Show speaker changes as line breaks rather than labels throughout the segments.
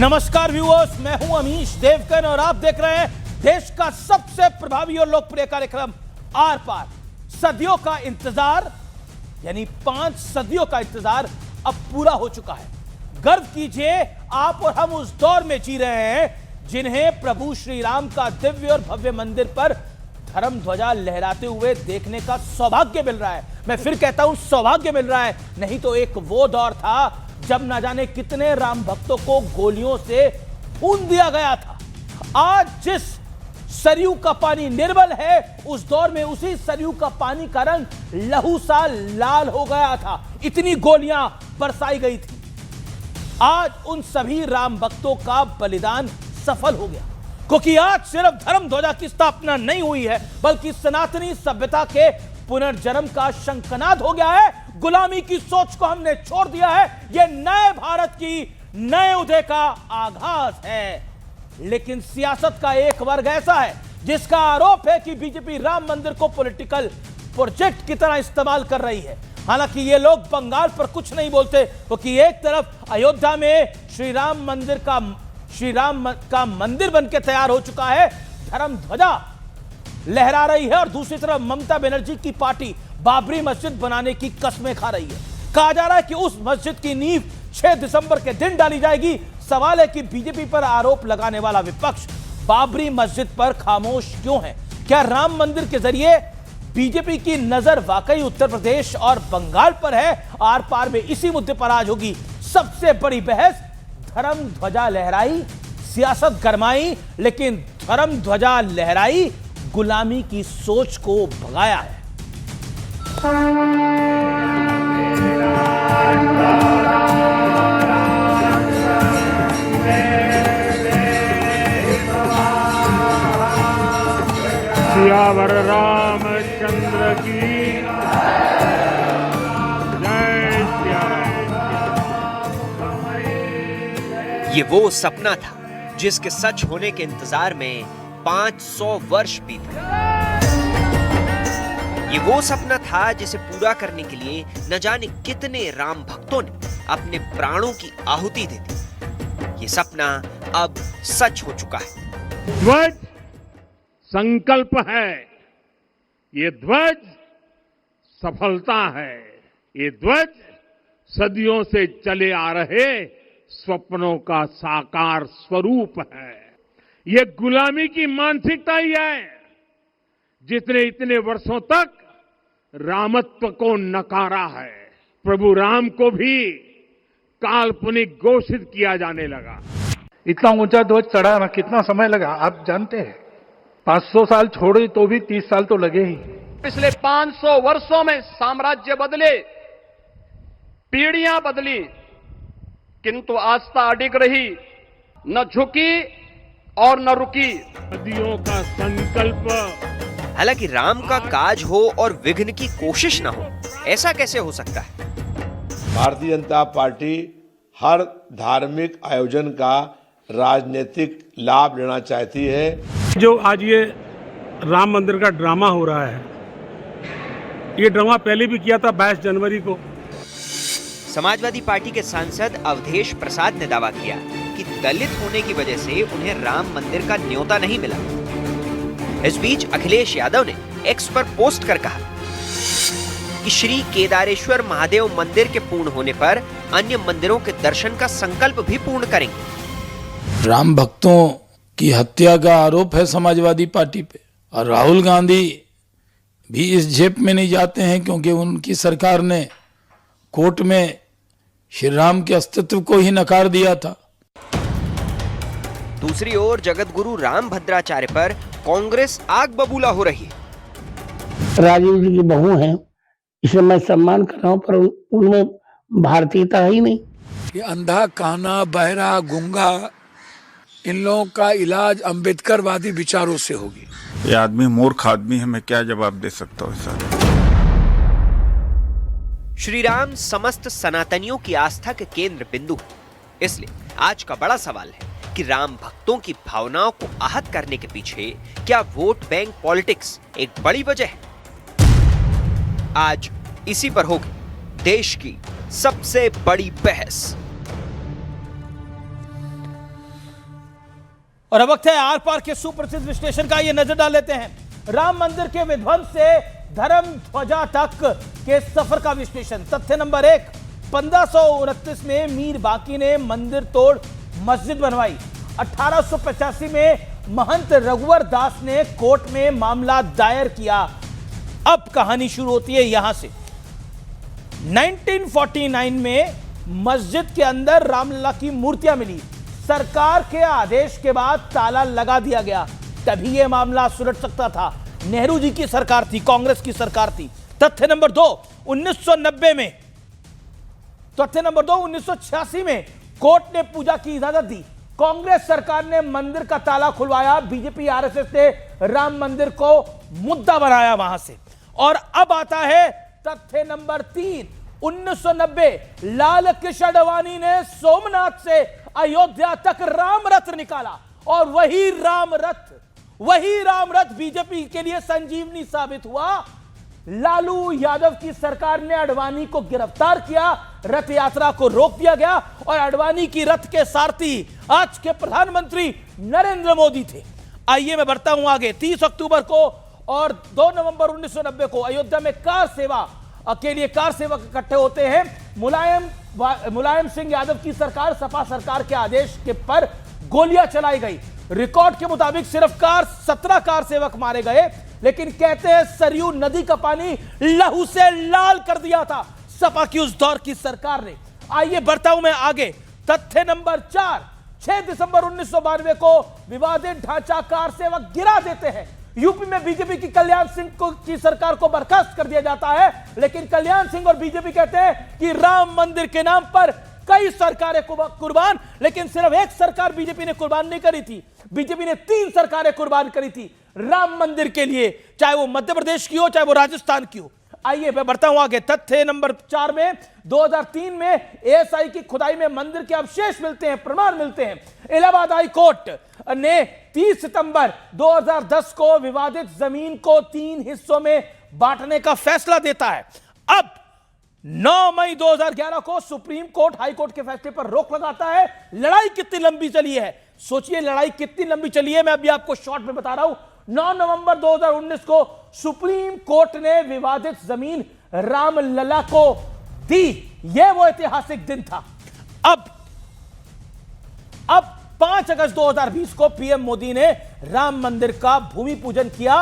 नमस्कार व्यूअर्स, मैं हूं अमीश देवगन और आप देख रहे हैं देश का सबसे प्रभावी और लोकप्रिय कार्यक्रम आर पार। सदियों का इंतजार, यानी 5 सदियों का इंतजार अब पूरा हो चुका है। गर्व कीजिए, आप और हम उस दौर में जी रहे हैं जिन्हें प्रभु श्री राम का दिव्य और भव्य मंदिर पर धर्म ध्वजा लहराते हुए देखने का सौभाग्य मिल रहा है। मैं फिर कहता हूं, सौभाग्य मिल रहा है, नहीं तो एक वो दौर था जब न जाने कितने राम भक्तों को गोलियों से भून दिया गया था। आज जिस सरयू का पानी निर्मल है, उस दौर में उसी सरयू का पानी का रंग लहू सा लाल हो गया था। इतनी गोलियां बरसाई गई थी। आज उन सभी राम भक्तों का बलिदान सफल हो गया, क्योंकि आज सिर्फ धर्म ध्वजा की स्थापना नहीं हुई है, बल्कि सनातनी सभ्यता के पुनर्जन्म का शंखनाद हो गया है। गुलामी की सोच को हमने छोड़ दिया है। यह नए भारत की नए उदय का आगाज है। लेकिन सियासत का एक वर्ग ऐसा है जिसका आरोप है कि बीजेपी राम मंदिर को पॉलिटिकल प्रोजेक्ट की तरह इस्तेमाल कर रही है। हालांकि ये लोग बंगाल पर कुछ नहीं बोलते, क्योंकि एक तरफ अयोध्या में श्री राम का मंदिर बनकर तैयार हो चुका है, धर्म ध्वजा लहरा रही है, और दूसरी तरफ ममता बनर्जी की पार्टी बाबरी मस्जिद बनाने की कस्में खा रही है। कहा जा रहा है कि उस मस्जिद की नींव 6 दिसंबर के दिन डाली जाएगी। सवाल है कि बीजेपी पर आरोप लगाने वाला विपक्ष बाबरी मस्जिद पर खामोश क्यों है? क्या राम मंदिर के जरिए बीजेपी की नजर वाकई उत्तर प्रदेश और बंगाल पर है? आर पार में इसी मुद्दे पर आज होगी सबसे बड़ी बहस। धर्म ध्वजा लहराई, सियासत गरमाई, लेकिन धर्म ध्वजा लहराई गुलामी की सोच को भगाया है।
सियावर रामचंद्र की जय सिया राम।
ये वो सपना था जिसके सच होने के इंतजार में 500 वर्ष बीते। ये वो सपना था जिसे पूरा करने के लिए न जाने कितने राम भक्तों ने अपने प्राणों की आहुति दे दी। ये सपना अब सच हो चुका है।
ध्वज संकल्प है, ये ध्वज सफलता है, ये ध्वज सदियों से चले आ रहे स्वप्नों का साकार स्वरूप है। ये गुलामी की मानसिकता ही है जिसने इतने वर्षों तक रामत्व को नकारा है। प्रभु राम को भी काल्पनिक घोषित किया जाने लगा।
इतना ऊंचा ध्वज चढ़ाना कितना समय लगा आप जानते हैं? 500 साल छोड़े तो भी 30 साल तो लगे ही।
पिछले 500 वर्षों में साम्राज्य बदले, पीढ़ियां बदली, किंतु आस्था अडिग रही, न झुकी और न रुकी।
सदियों का संकल्प।
हालांकि राम का काज हो और विघ्न की कोशिश ना हो, ऐसा कैसे हो सकता है?
भारतीय जनता पार्टी हर धार्मिक आयोजन का राजनीतिक लाभ लेना चाहती है।
जो आज ये राम मंदिर का ड्रामा हो रहा है, ये ड्रामा पहले भी किया था 22 जनवरी को।
समाजवादी पार्टी के सांसद अवधेश प्रसाद ने दावा किया कि दलित होने की वजह से उन्हें राम मंदिर का न्योता नहीं मिला। इस बीच अखिलेश यादव ने एक्स पर पोस्ट कर कहा कि श्री केदारेश्वर महादेव मंदिर के पूर्ण होने पर अन्य मंदिरों के दर्शन का संकल्प भी पूर्ण करेंगे।
राम भक्तों की हत्या का आरोप है समाजवादी पार्टी पे, और राहुल गांधी भी इस झेप में नहीं जाते हैं, क्योंकि उनकी सरकार ने कोर्ट में श्री राम के अस्तित्व को ही नकार दिया था।
दूसरी ओर जगत गुरु राम भद्राचार्य पर कांग्रेस आग बबूला हो रही है।
राजीव जी की बहू हैं, इसे मैं सम्मान कर रहा हूं, पर उनमें भारतीयता ही नहीं।
ये अंधा, काना, बहरा, गूंगा, इन लोगों का इलाज अंबेडकरवादी विचारों से होगी।
ये आदमी मूर्ख आदमी है, मैं क्या जवाब दे सकता हूँ सर।
श्री राम समस्त सनातनियों की आस्था के केंद्र बिंदु है, इसलिए आज का बड़ा सवाल है कि राम भक्तों की भावनाओं को आहत करने के पीछे क्या वोट बैंक पॉलिटिक्स एक बड़ी वजह है? आज इसी पर होगी देश की सबसे बड़ी बहस।
और अब वक्त है आर पार के सुप्रसिद्ध विश्लेषण का, ये नजर डाल लेते हैं राम मंदिर के विध्वंस से धर्म ध्वजा तक के सफर का विश्लेषण। तथ्य नंबर 1, 1529 में मीर बाकी ने मंदिर तोड़ मस्जिद बनवाई। 1885 में महंत रघुवर दास ने कोर्ट में मामला दायर किया। अब कहानी शुरू होती है यहां से। 1949 में मस्जिद के अंदर रामलला की मूर्तियां मिली। सरकार के आदेश के बाद ताला लगा दिया गया, तभी यह मामला सुलझ सकता था। नेहरू जी की सरकार थी, कांग्रेस की सरकार थी। तथ्य नंबर 2, 1990 में, तथ्य नंबर 2, 1986 में कोर्ट ने पूजा की इजाजत दी। कांग्रेस सरकार ने मंदिर का ताला खुलवाया। बीजेपी आरएसएस ने राम मंदिर को मुद्दा बनाया वहां से। और अब आता है तथ्य नंबर 3, 1990 लाल कृष्ण आडवाणी ने सोमनाथ से अयोध्या तक राम रथ निकाला और वही राम रथ बीजेपी के लिए संजीवनी साबित हुआ। लालू यादव की सरकार ने आडवाणी को गिरफ्तार किया, रथ यात्रा को रोक दिया गया और आडवाणी की रथ के सारथी आज के प्रधानमंत्री नरेंद्र मोदी थे। आइए मैं बढ़ता हूं आगे। 30 अक्टूबर को और 2 नवंबर 1990 को अयोध्या में कार सेवा के लिए कार सेवक इकट्ठे होते हैं। मुलायम सिंह यादव की सरकार, सपा सरकार के आदेश के पर गोलियां चलाई गई। रिकॉर्ड के मुताबिक सिर्फ 17 कार सेवक मारे गए, लेकिन कहते हैं सरयू नदी का पानी लहू से लाल कर दिया था सपा की उस दौर की सरकार ने। आइए बढ़ता हूं मैं आगे। तथ्य नंबर 4, 6 दिसंबर 1992 को विवादित ढांचा कार सेवक गिरा देते हैं। यूपी में बीजेपी की कल्याण सिंह की सरकार को बर्खास्त कर दिया जाता है, लेकिन कल्याण सिंह और बीजेपी कहते हैं कि राम मंदिर के नाम पर कई सरकारें कुर्बान, लेकिन सिर्फ एक सरकार बीजेपी ने कुर्बान नहीं करी थी। बीजेपी ने 3 सरकारें कुर्बान करी थी राम मंदिर के लिए, चाहे वो मध्य प्रदेश की हो, चाहे वो राजस्थान की हो। आइए मैं बढ़ता हूं आगे। तथ्य नंबर 4 में 2003 में एएसआई की खुदाई में मंदिर के अवशेष मिलते हैं, प्रमाण मिलते हैं। इलाहाबाद हाई कोर्ट ने 30 सितंबर 2010 को विवादित जमीन को 3 हिस्सों में बांटने का फैसला देता है। अब 9 मई 2011 को सुप्रीम कोर्ट हाई कोर्ट के फैसले पर रोक लगाता है। लड़ाई कितनी लंबी चली है, सोचिए लड़ाई कितनी लंबी चली है, मैं अभी आपको शॉर्ट में बता रहा हूं। 9 नवंबर 2019 को सुप्रीम कोर्ट ने विवादित जमीन रामलला को दी। यह वो ऐतिहासिक दिन था। अब 5 अगस्त 2020 को पीएम मोदी ने राम मंदिर का भूमि पूजन किया।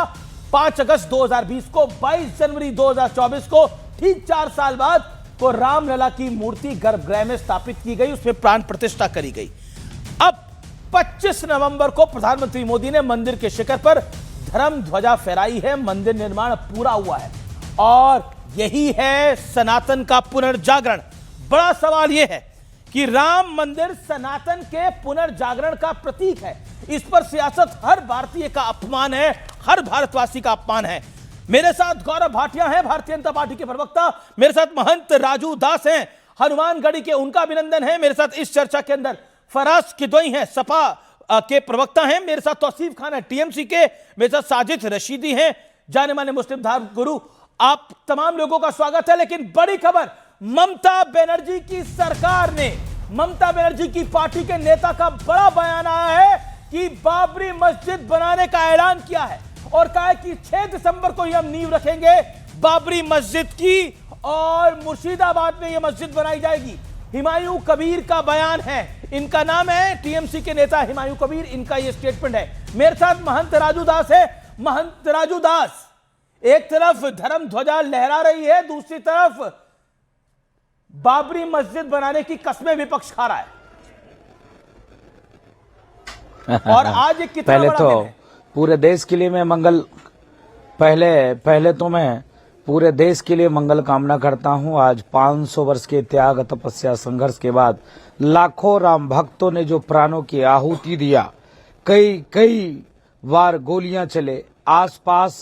5 अगस्त 2020 को 22 जनवरी 2024 को ठीक 4 साल बाद को रामलला की मूर्ति गर्भगृह में स्थापित की गई, उसमें प्राण प्रतिष्ठा करी गई। अब 25 नवंबर को प्रधानमंत्री मोदी ने मंदिर के शिखर पर धर्म ध्वजा फहराई है। मंदिर निर्माण पूरा हुआ है और यही है सनातन का पुनर्जागरण। बड़ा सवाल यह है कि राम मंदिर सनातन के पुनर्जागरण का प्रतीक है। इस पर सियासत हर भारतीय का अपमान है, हर भारतवासी का अपमान है। मेरे साथ गौरव भाटिया हैं, भारतीय जनता पार्टी के प्रवक्ता। मेरे साथ महंत राजू दास हैं, हनुमानगढ़ी के, उनका अभिनंदन है। मेरे साथ इस चर्चा के अंदर फराज किदवई हैं, सपा के प्रवक्ता हैं। मेरे साथ तौसीफ खान है, टीएमसी के। मेरे साथ साजिद रशीदी हैं, जाने माने मुस्लिम धर्म गुरु। आप तमाम लोगों का स्वागत है। लेकिन बड़ी खबर, ममता बनर्जी की सरकार ने, ममता बनर्जी की पार्टी के नेता का बड़ा बयान आया है कि बाबरी मस्जिद बनाने का ऐलान किया है और कहा है कि 6 दिसंबर को ही हम नींव रखेंगे बाबरी मस्जिद की और मुर्शिदाबाद में यह मस्जिद बनाई जाएगी। हिमायू कबीर का बयान है, इनका नाम है, टीएमसी के नेता हिमायू कबीर, इनका यह स्टेटमेंट है। मेरे साथ महंत राजू दास है। महंत राजू दास, एक तरफ धर्म ध्वजा लहरा रही है, दूसरी तरफ बाबरी मस्जिद बनाने की कसमें विपक्ष खा रहा है और आज एक कितना
पहले
बड़ा
तो
दिन है।
पूरे देश के लिए मैं पहले तो मैं पूरे देश के लिए मंगल कामना करता हूं। आज 500 वर्ष के त्याग, तपस्या, संघर्ष के बाद लाखों राम भक्तों ने जो प्राणों की आहुति दिया, कई बार गोलियां चले, आसपास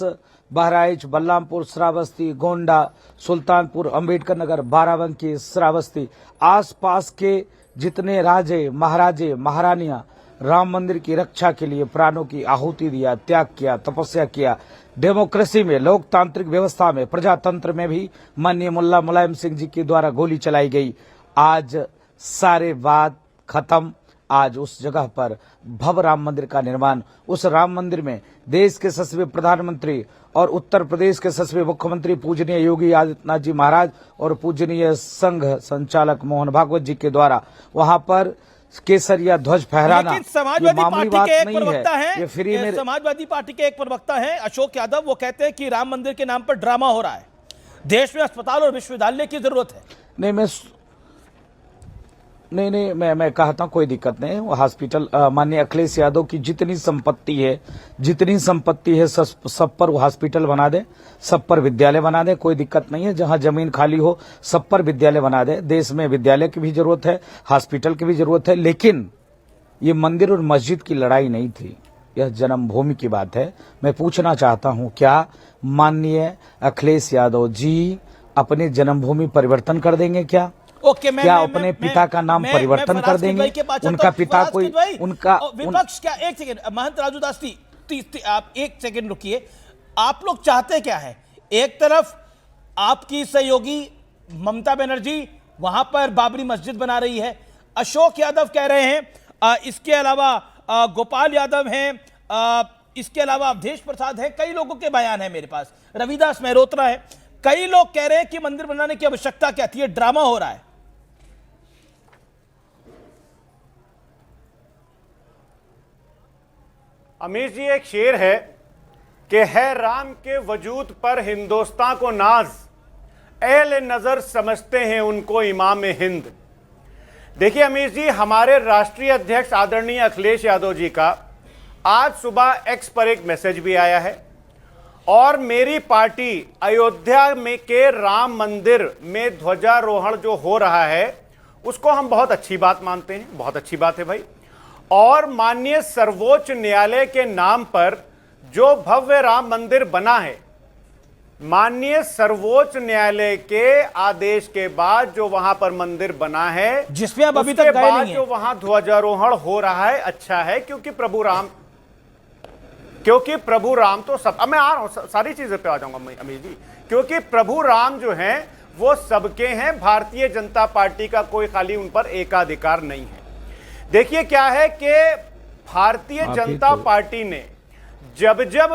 बहराइच, बलरामपुर, श्रावस्ती, गोंडा, सुल्तानपुर, अंबेडकर नगर, बाराबंकी, श्रावस्ती, आसपास के जितने राजे, महाराजे, महारानियां राम मंदिर की रक्षा के लिए प्राणों की आहुति दिया, त्याग किया, तपस्या किया। डेमोक्रेसी में, लोकतांत्रिक व्यवस्था में, प्रजातंत्र में भी माननीय मुल्ला मुलायम सिंह जी के द्वारा गोली चलाई गई। आज सारे बात खत्म, आज उस जगह पर भव्य राम मंदिर का निर्माण, उस राम मंदिर में देश के यशस्वी प्रधानमंत्री और उत्तर प्रदेश के यशस्वी मुख्यमंत्री पूजनीय योगी आदित्यनाथ जी महाराज और पूजनीय संघ संचालक मोहन भागवत जी के द्वारा वहां पर केसरिया ध्वज फहराना ये मामूली बात नहीं है। ये फ्री में
समाजवादी पार्टी के एक प्रवक्ता हैं अशोक यादव, वो कहते हैं कि राम मंदिर के नाम पर ड्रामा हो रहा है, देश में अस्पताल और विश्वविद्यालय की जरूरत है।
मैं कहता हूं कोई दिक्कत नहीं। वो हॉस्पिटल माननीय अखिलेश यादव की जितनी संपत्ति है सब पर वो हॉस्पिटल बना दे, सब पर विद्यालय बना दे, कोई दिक्कत नहीं है। जहां जमीन खाली हो सब पर विद्यालय बना दे। देश में विद्यालय की भी जरूरत है, हॉस्पिटल की भी जरूरत है, लेकिन ये मंदिर और मस्जिद की लड़ाई नहीं थी, यह जन्मभूमि की बात है। मैं पूछना चाहता हूं, क्या माननीय अखिलेश यादव जी अपनी जन्मभूमि परिवर्तन कर देंगे क्या? क्या अपने पिता का नाम परिवर्तन कर देंगे? उनका पिता कोई उनका
विपक्ष क्या, एक सेकंड महंत राजू दास आप एक सेकंड रुकिए। आप लोग चाहते क्या है? एक तरफ आपकी सहयोगी ममता बनर्जी वहां पर बाबरी मस्जिद बना रही है, अशोक यादव कह रहे हैं, इसके अलावा गोपाल यादव हैं, इसके अलावा अवधेश प्रसाद है, कई लोगों के बयान है मेरे पास, रविदास मेहरोत्रा है, कई लोग कह रहे हैं कि मंदिर बनाने की आवश्यकता क्या थी, ये ड्रामा हो रहा है।
अमीर जी, एक शेर है कि है राम के वजूद पर हिंदुस्तान को नाज, अहले नजर समझते हैं उनको इमाम हिंद। देखिए अमीर जी, हमारे राष्ट्रीय अध्यक्ष आदरणीय अखिलेश यादव जी का आज सुबह एक्स पर एक मैसेज भी आया है और मेरी पार्टी अयोध्या में के राम मंदिर में ध्वजारोहण जो हो रहा है उसको हम बहुत अच्छी बात मानते हैं, बहुत अच्छी बात है भाई। और माननीय सर्वोच्च न्यायालय के नाम पर जो भव्य राम मंदिर बना है, माननीय सर्वोच्च न्यायालय के आदेश के बाद जो वहां पर मंदिर बना है,
जिसमें अब अभी तक गए नहीं है,
जो वहां ध्वजारोहण हो रहा है, अच्छा है, क्योंकि प्रभु राम तो सब, अब मैं आ रहा हूं, सारी चीजें पे आ जाऊंगा अमीर जी, क्योंकि प्रभु राम जो हैं वो सबके हैं, भारतीय जनता पार्टी का कोई खाली उन पर एकाधिकार नहीं है। देखिए क्या है कि भारतीय जनता पार्टी ने जब जब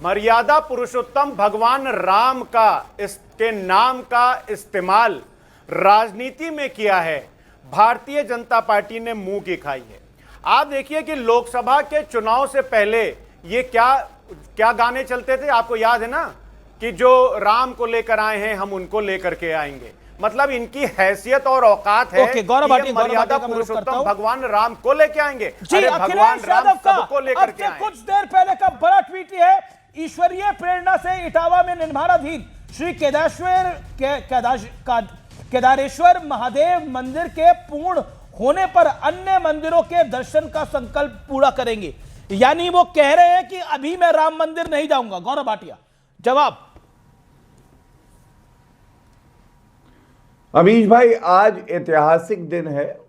मर्यादा पुरुषोत्तम भगवान राम का इसके नाम का इस्तेमाल राजनीति में किया है, भारतीय जनता पार्टी ने मुंह की खाई है। आप देखिए कि लोकसभा के चुनाव से पहले ये क्या गाने चलते थे, आपको याद है ना, कि जो राम को लेकर आए हैं हम उनको लेकर के आएंगे। मतलब इनकी हैसियत और औकात है कि मर्यादा पुरुषोत्तम भगवान राम को लेके आएंगे।
अरे भगवान राम सबको लेकर के आए। कुछ देर पहले का बड़ा ट्वीट है, ईश्वरीय प्रेरणा से इटावा में निर्माणाधीन श्री केदारेश्वर महादेव मंदिर के पूर्ण होने पर अन्य मंदिरों के दर्शन का संकल्प पूरा करेंगे। यानी वो कह रहे हैं कि अभी मैं राम मंदिर नहीं जाऊंगा। गौरव भाटिया जवाब।
अमीश भाई, आज ऐतिहासिक दिन है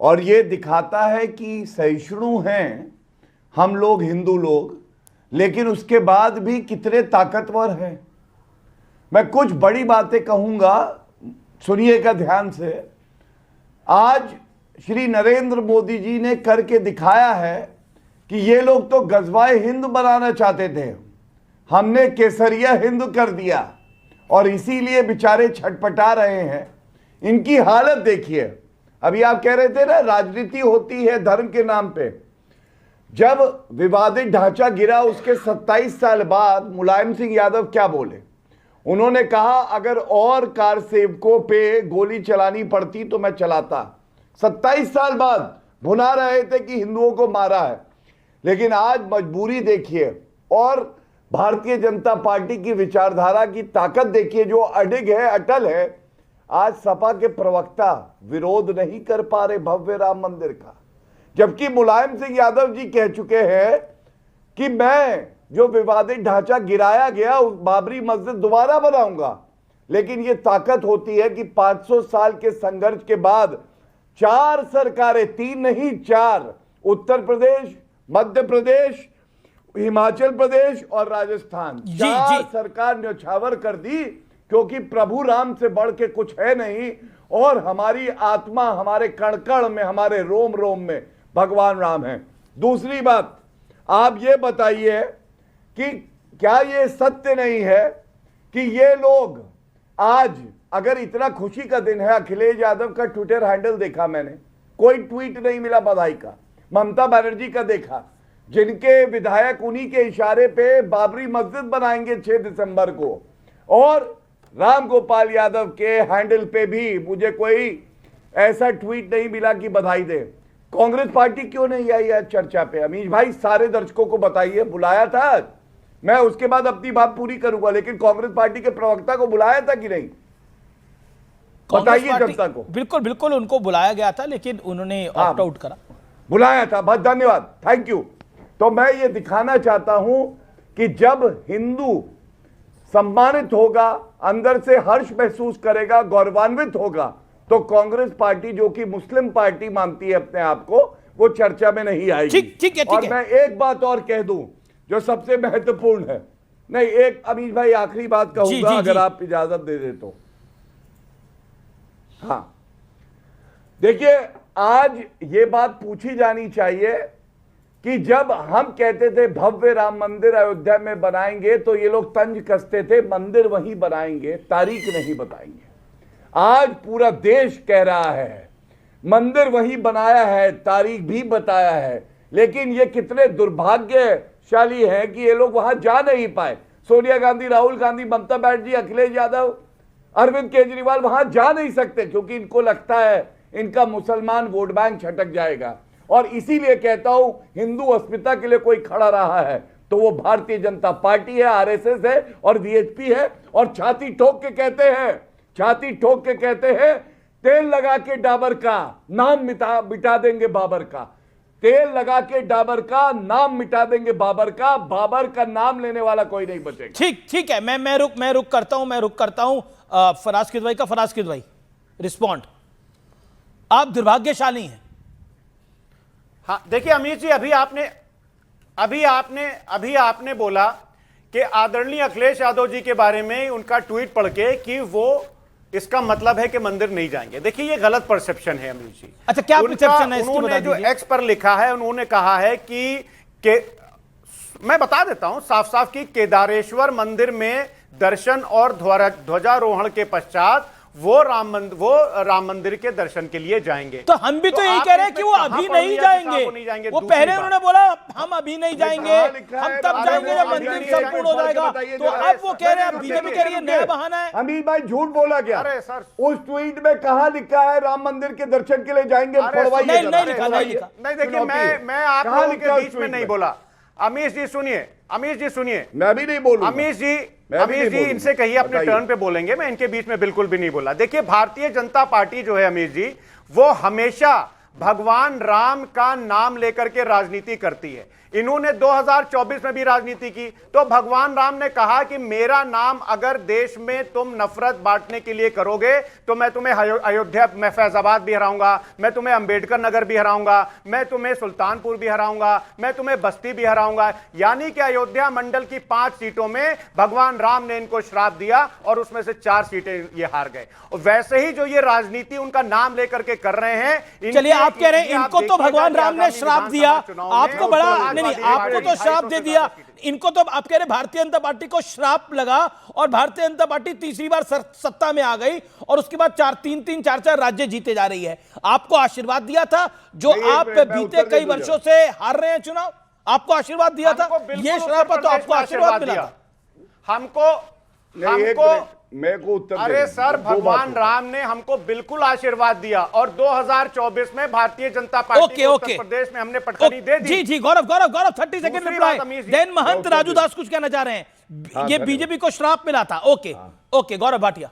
और ये दिखाता है कि सहिष्णु हैं हम लोग, हिंदू लोग, लेकिन उसके बाद भी कितने ताकतवर हैं। मैं कुछ बड़ी बातें कहूंगा, सुनिएगा ध्यान से। आज श्री नरेंद्र मोदी जी ने करके दिखाया है कि ये लोग तो गजवाए हिंद बनाना चाहते थे, हमने केसरिया हिंद कर दिया और इसीलिए बेचारे छटपटा रहे हैं। इनकी हालत देखिए। अभी आप कह रहे थे ना, राजनीति होती है धर्म के नाम पे। जब विवादित ढांचा गिरा उसके 27 साल बाद मुलायम सिंह यादव क्या बोले? उन्होंने कहा अगर और कार सेवकों पे गोली चलानी पड़ती तो मैं चलाता। 27 साल बाद भुना रहे थे कि हिंदुओं को मारा है, लेकिन आज मजबूरी देखिए और भारतीय जनता पार्टी की विचारधारा की ताकत देखिए, जो अडिग है, अटल है। आज सपा के प्रवक्ता विरोध नहीं कर पा रहे भव्य राम मंदिर का, जबकि मुलायम सिंह यादव जी कह चुके हैं कि मैं जो विवादित ढांचा गिराया गया उस बाबरी मस्जिद दोबारा बनाऊंगा। लेकिन यह ताकत होती है कि 500 साल के संघर्ष के बाद 4 सरकारें, 3 नहीं 4, उत्तर प्रदेश, मध्य प्रदेश, हिमाचल प्रदेश और राजस्थान, 4 सरकार न्यौछावर कर दी, क्योंकि प्रभु राम से बढ़ के कुछ है नहीं और हमारी आत्मा, हमारे कण कण में, हमारे रोम रोम में भगवान राम हैं। दूसरी बात, आप ये बताइए कि क्या ये सत्य नहीं है कि ये लोग आज, अगर इतना खुशी का दिन है, अखिलेश यादव का ट्विटर हैंडल देखा मैंने, कोई ट्वीट नहीं मिला बधाई का। ममता बनर्जी का देखा, जिनके विधायक उन्हीं के इशारे पे बाबरी मस्जिद बनाएंगे 6 दिसंबर को, और राम गोपाल यादव के हैंडल पे भी मुझे कोई ऐसा ट्वीट नहीं मिला कि बधाई दे। कांग्रेस पार्टी क्यों नहीं आई आज चर्चा पे? अमीश भाई, सारे दर्शकों को बताइए, बुलाया था आज, मैं उसके बाद अपनी बात पूरी करूंगा, लेकिन कांग्रेस पार्टी के प्रवक्ता को बुलाया था कि नहीं, बताइए जनता को।
बिल्कुल बिल्कुल उनको बुलाया गया था, लेकिन उन्होंने ऑप्ट आउट करा।
बुलाया था, बहुत धन्यवाद, थैंक यू। तो मैं ये दिखाना चाहता हूं कि जब हिंदू सम्मानित होगा, अंदर से हर्ष महसूस करेगा, गौरवान्वित होगा, तो कांग्रेस पार्टी, जो कि मुस्लिम पार्टी मानती है अपने आप को, वो चर्चा में नहीं आएगी।
ठीक है।
और मैं एक बात और कह दूं जो सबसे महत्वपूर्ण है, नहीं, एक अमीश भाई आखिरी बात कहूंगा, अगर आप इजाजत दे दे तो। हाँ, देखिए, आज ये बात पूछी जानी चाहिए कि जब हम कहते थे भव्य राम मंदिर अयोध्या में बनाएंगे, तो ये लोग तंज कसते थे मंदिर वहीं बनाएंगे, तारीख नहीं बताएंगे। आज पूरा देश कह रहा है मंदिर वहीं बनाया है, तारीख भी बताया है, लेकिन ये कितने दुर्भाग्यशाली हैं कि ये लोग वहां जा नहीं पाए। सोनिया गांधी, राहुल गांधी, ममता बनर्जी, अखिलेश यादव, अरविंद केजरीवाल वहां जा नहीं सकते, क्योंकि इनको लगता है इनका मुसलमान वोट बैंक छटक जाएगा। और इसीलिए कहता हूं, हिंदू अस्मिता के लिए कोई खड़ा रहा है तो वो भारतीय जनता पार्टी है, आरएसएस है और वीएचपी है। और छाती ठोक के कहते हैं तेल लगा के डाबर का नाम मिटा देंगे बाबर का, तेल लगा के डाबर का नाम मिटा देंगे बाबर का नाम लेने वाला कोई नहीं बचेगा।
ठीक है, मैं रुक करता हूं फराज किदवई का। फराज किदवई, रिस्पॉन्ड। आप दुर्भाग्यशाली हैं।
हाँ, देखिए अमीर जी, अभी आपने बोला कि आदरणीय अखिलेश यादव जी के बारे में उनका ट्वीट पढ़ के कि वो, इसका मतलब है कि मंदिर नहीं जाएंगे। देखिए, ये गलत परसेप्शन है अमीर जी।
अच्छा, क्या परसेप्शन है इसकी?
उन्होंने जो एक्स पर लिखा है, उन्होंने कहा है कि मैं बता देता हूं साफ साफ कि केदारेश्वर मंदिर में दर्शन और ध्वजारोहण के पश्चात वो राम मंदिर के दर्शन के लिए जाएंगे।
तो हम भी तो यही कह रहे हैं कि वो अभी नहीं जाएंगे। वो पहले उन्होंने बोला हम अभी नहीं जाएंगे, हम तब जाएंगे जब मंदिर संपूर्ण हो जाएगा। तो अब वो कह रहे हैं, बीजेपी कह रही है नया बहाना है।
अमीर भाई झूठ बोला क्या?
अरे सर,
उस ट्वीट में कहां लिखा है राम मंदिर के दर्शन के लिए जाएंगे?
नहीं लिखा।
नहीं, देखिए, मैं आप लोगों के बीच में नहीं बोला। अमीश जी सुनिए,
मैं भी नहीं बोलूंगा।
अमीश जी इनसे कहिए अपने टर्न पे बोलेंगे, मैं इनके बीच में बिल्कुल भी नहीं बोला। देखिए, भारतीय जनता पार्टी जो है अमीश जी, वो हमेशा भगवान राम का नाम लेकर के राजनीति करती है। इन्होंने 2024 में भी राजनीति की, तो भगवान राम ने कहा कि मेरा नाम अगर देश में तुम नफरत बांटने के लिए करोगे तो मैं तुम्हें अयोध्या में फैजाबाद भी हराऊंगा, मैं तुम्हें अंबेडकर नगर भी हराऊंगा, मैं तुम्हें सुल्तानपुर भी हराऊंगा, मैं तुम्हें बस्ती भी हराऊंगा। यानी कि अयोध्या मंडल की 5 सीटों में भगवान राम ने इनको श्राप दिया और उसमें से 4 सीटें ये हार गए। और वैसे ही जो ये राजनीति उनका नाम लेकर के कर रहे हैं,
चलिए, आप कह रहे हैं इनको तो भगवान राम ने श्राप दिया, आपको बड़ा नहीं, आपको तो श्राप दे दिया, इनको तो आप कह रहे भारतीय जनता पार्टी को श्राप लगा और भारतीय जनता पार्टी तीसरी बार सत्ता में आ गई और उसके बाद 4 राज्य जीते जा रही है। आपको आशीर्वाद दिया था, जो आप बीते कई वर्षों से हार रहे हैं चुनाव, आपको आशीर्वाद दिया था, ये श्राप है तो आपको आशीर्वाद मिला था।
मेरे को उत्तर
अरे सर, भगवान राम ने हमको बिल्कुल आशीर्वाद दिया और 2024 में भारतीय जनता पार्टी उत्तर प्रदेश में हमने पटखनी दे दी।
जी गौरव 30 सेकंड रिप्लाई। देन महंत राजू दास कुछ कहना चाह रहे हैं, ये बीजेपी को श्राप मिला था। ओके गौरव भाटिया।